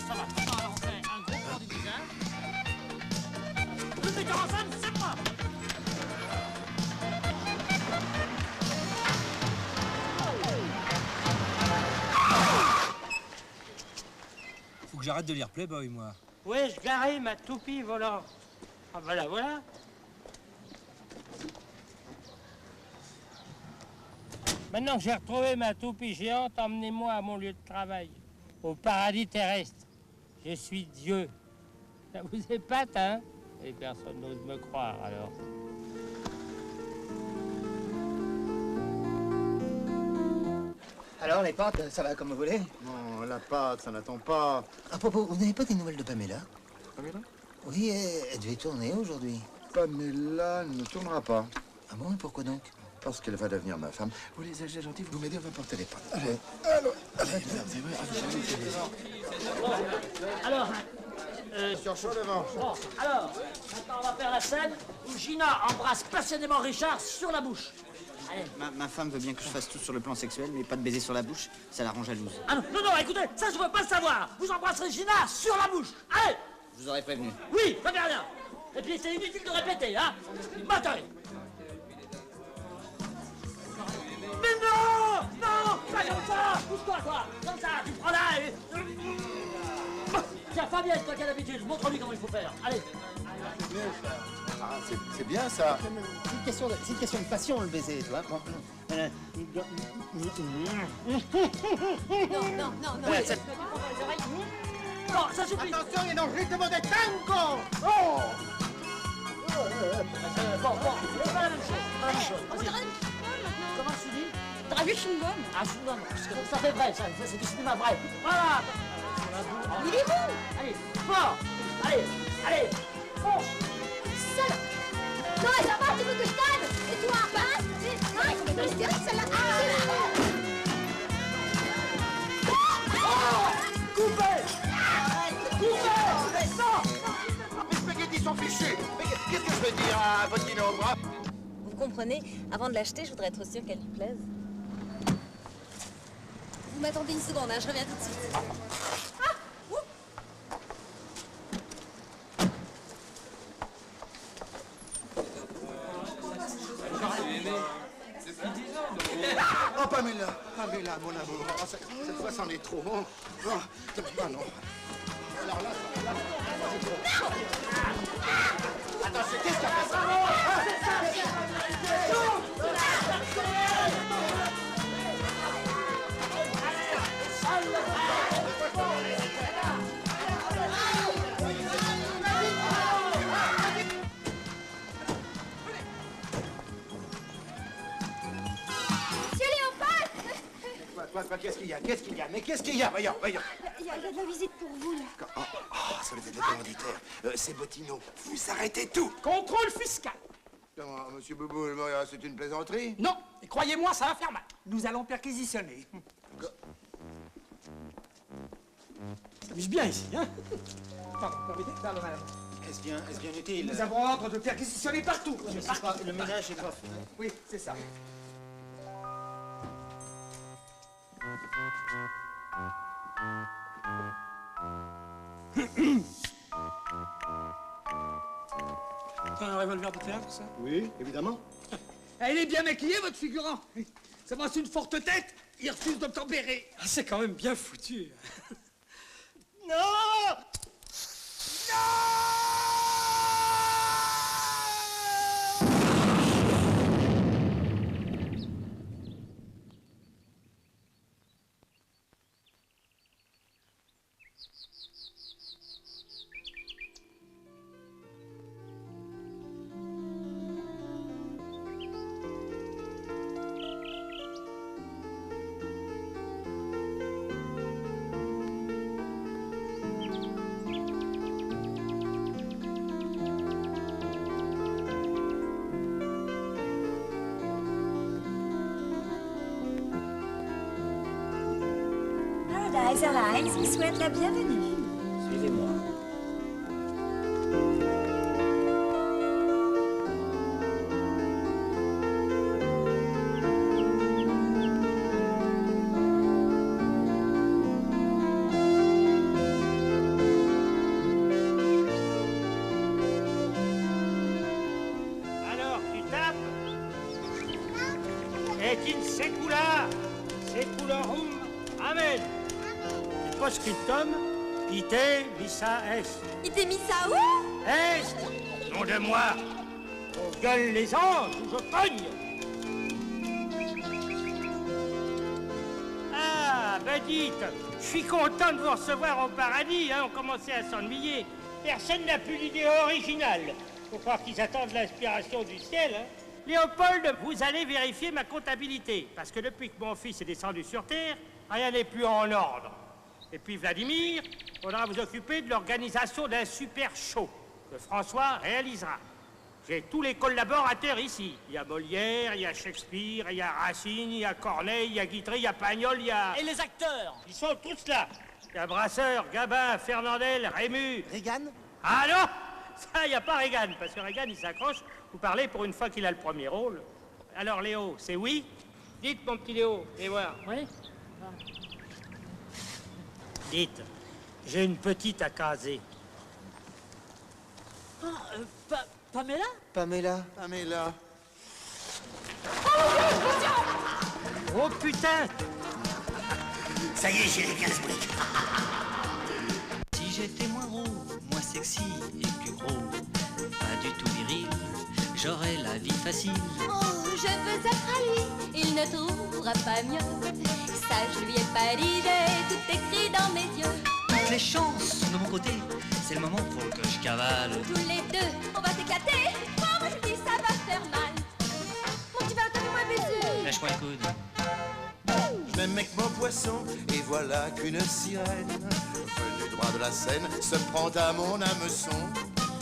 ça va. Alors, on fait un gros plan du visage. Le metteur en scène, c'est moi. Faut que j'arrête de lire Playboy, moi. Où ai-je garé ma toupie volante? Ah, voilà, voilà. Maintenant que j'ai retrouvé ma toupie géante, emmenez-moi à mon lieu de travail, au paradis terrestre. Je suis Dieu. Ça vous épate, hein? Et personne n'ose me croire, alors. Alors, les pâtes, ça va comme vous voulez? Non, la pâte, ça n'attend pas. À propos, vous n'avez pas des nouvelles de Pamela? Pamela? Oui, elle devait tourner aujourd'hui. Pamela ne tournera pas. Ah bon, et pourquoi donc? Parce qu'elle va devenir ma femme. Vous les âgés gentils, vous m'aidez, on va porter les pâtes. Allez. Alors, sur chaud devant. Bon, alors, maintenant on va faire la scène où Gina embrasse passionnément Richard sur la bouche. Allez. Ma femme veut bien que je fasse tout sur le plan sexuel, mais pas de baiser sur la bouche, ça la rend jalouse. Ah non, non, écoutez, ça je veux pas le savoir. Vous embrasserez Gina sur la bouche. Allez. Je vous aurais prévenu. Oui, très bien, rien. Et puis c'est inutile de répéter, hein. Bataille. Mais non, non, pas comme ça. Pousse-toi, toi. Comme ça, tu prends là et... Tiens, Fabienne, toi qui as l'habitude, montre-lui comment il faut faire. Allez. Ah, c'est bien ça. C'est une question de passion, le baiser, tu vois. Non, non, non, non. Ouais, ça- Non, ça suffit. Attention, il y a dans le rythme des tango. Oh. Bon, c'est pas la même chose. Pas la même chose. Vas-y. Comment tu dis? T'aurais vu chewing-gum? Ah, chewing-gum, parce que ça fait vrai, ça, c'est du cinéma vrai. Voilà. Il est bon. Allez, fort. Allez, allez, fonce. Salope. Non, et ça va, tu veux que je t'aide? Et toi, hein? Ah, il faut que je hystérique, celle-là. Coupez! Mes spaghettis sont fichus. Mais qu'est-ce que je vais dire à Botino, moi? Vous comprenez, avant de l'acheter, je voudrais être sûre qu'elle lui plaise. Vous m'attendez une seconde, hein, je reviens tout de suite. Oh, Pamela, Pamela, mon amour. Oh, cette fois, c'en est trop. Oh, oh, non. Alors là, c'est trop. Attention, qu'est-ce qu'il y a fait ça? Monsieur Léopold! Quoi, qu'est-ce qu'il y a? Qu'est-ce qu'il y a? Mais qu'est-ce qu'il y a? Voyons, voyons. Il y a de la visite pour vous, là. Ça devait être le commanditaire. C'est Botino. Vous arrêtez tout. Contrôle fiscal. Comment, monsieur Boubou, c'est une plaisanterie? Non, et croyez-moi, ça va faire mal. Nous allons perquisitionner. Ça s'amuse bien ici, hein? Pardon, pardon, madame. Est-ce bien utile? Nous avons ordre de perquisitionner partout. Mais c'est pas, le ménage est pas fait. Oui, c'est ça. T'as un revolver de théâtre, ça? Oui, évidemment. Elle est bien maquillée, votre figurant. Ça passe une forte tête, il refuse d'obtempérer. Ah, c'est quand même bien foutu. Non! Paradise Airlines vous souhaite la bienvenue. Suivez-moi. et in secula seculorum. Amen. Et post-scriptum, ite missa est. Ite missa où? Est, nom de moi. On gueule les anges ou je cogne. Ah, ben dites, je suis content de vous recevoir au paradis, hein, on commençait à s'ennuyer. Personne n'a plus d'idée originale. Faut croire qu'ils attendent l'inspiration du ciel, hein. Léopold, vous allez vérifier ma comptabilité, parce que depuis que mon fils est descendu sur Terre, rien n'est plus en ordre. Et puis Vladimir, faudra vous occuper de l'organisation d'un super show que François réalisera. J'ai tous les collaborateurs ici. Il y a Molière, il y a Shakespeare, il y a Racine, il y a Corneille, il y a Guitry, il y a Pagnol, il y a... Et les acteurs? Ils sont tous là. Il y a Brasseur, Gabin, Fernandel, Rému. Reagan? Ah non! Ça, il n'y a pas Reagan, parce que Reagan, il s'accroche. Vous parlez pour une fois qu'il a le premier rôle. Alors, Léo, c'est oui? Dites, mon petit Léo, et voir. Oui. Dites, j'ai une petite à caser. Ah, Pamela? Pamela? Pamela. Oh putain! Ça y est, j'ai les 15 briques. Si j'étais moins rond, moins sexy et plus gros, pas du tout viril, j'aurais la vie facile. Oh, je veux être à lui, il ne trouvera pas mieux. Ça, je lui ai pas dit, j'ai tout écrit dans mes yeux. Toutes les chances sont de mon côté, c'est le moment pour que je cavale. Tous les deux, on va s'éclater. Oh, moi je dis, ça va faire mal. Mon petit Valentin, fais-moi baiser. Lâche-moi le coude. Je m'aime avec mon poisson, et voilà qu'une sirène, venue droit de la Seine, se prend à mon hameçon.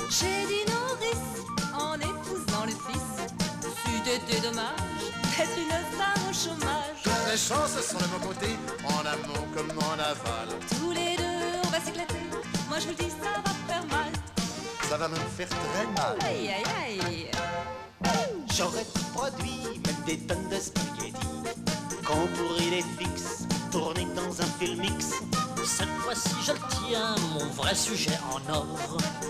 J'ai dit nourrice en épousant le fils. C'eût été dommage d'être une femme au chômage. Toutes les chances sont de mon côté, en amont comme en aval. Tous les deux, on va s'éclater. Moi je vous dis, ça va faire mal. Ça va me faire très mal. Aïe, aïe, aïe. J'aurais tout produit, même des tonnes de spaghettis. Qu'on pourrit les fixes, tourner dans un film X. Cette fois-ci, je tiens mon vrai sujet en or.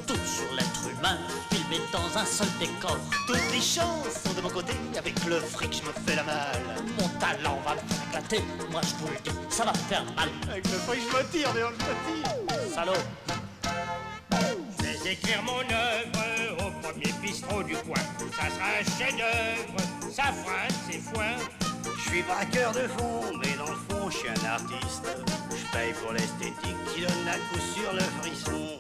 Tout sur l'être humain, filmé dans un seul décor. Toutes les chances sont de mon côté, avec le fric, je me fais la malle. Mon talent va me faire éclater, moi je vous le dis, ça va faire mal. Avec le fric, je me tire, d'ailleurs, je me tire. Salaud. Je vais écrire mon œuvre au premier bistrot du coin. Ça sera un chef-d'œuvre, ça fringue, c'est foin. Je suis braqueur de fond, mais dans le fond, je suis un artiste. Je paye pour l'esthétique qui donne à coup sur le frisson.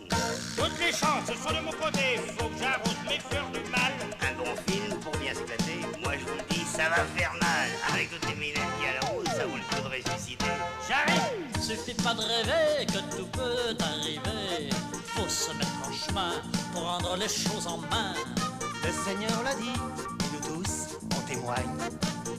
Toutes les chances sont de mon côté, faut que j'arrose mes fleurs du mal. Un bon film pour bien s'éclater, moi je vous le dis, ça va faire mal. Avec toutes les minettes qui à la rose, ça vaut le coup de ressusciter. J'arrive! Suffit pas de rêver que tout peut arriver. Faut se mettre en chemin, prendre les choses en main. Le Seigneur l'a dit, et nous tous, on témoigne.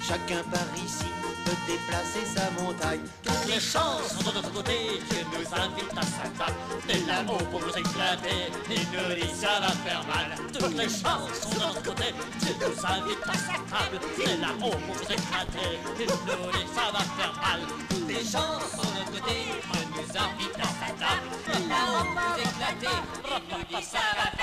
Chacun par ici peut déplacer sa montagne. Toutes les chances sont de notre côté, Dieu nous invite à sa table. De là-haut pour nous éclater, il nous dit ça va faire mal. Toutes les chances sont de notre côté, Dieu nous invite à sa table. De là-haut pour nous éclater, il nous dit ça va faire mal. Toutes les chances sont de notre côté, Dieu nous invite à sa table. De là-haut pour nous éclater, il nous dit ça va faire mal.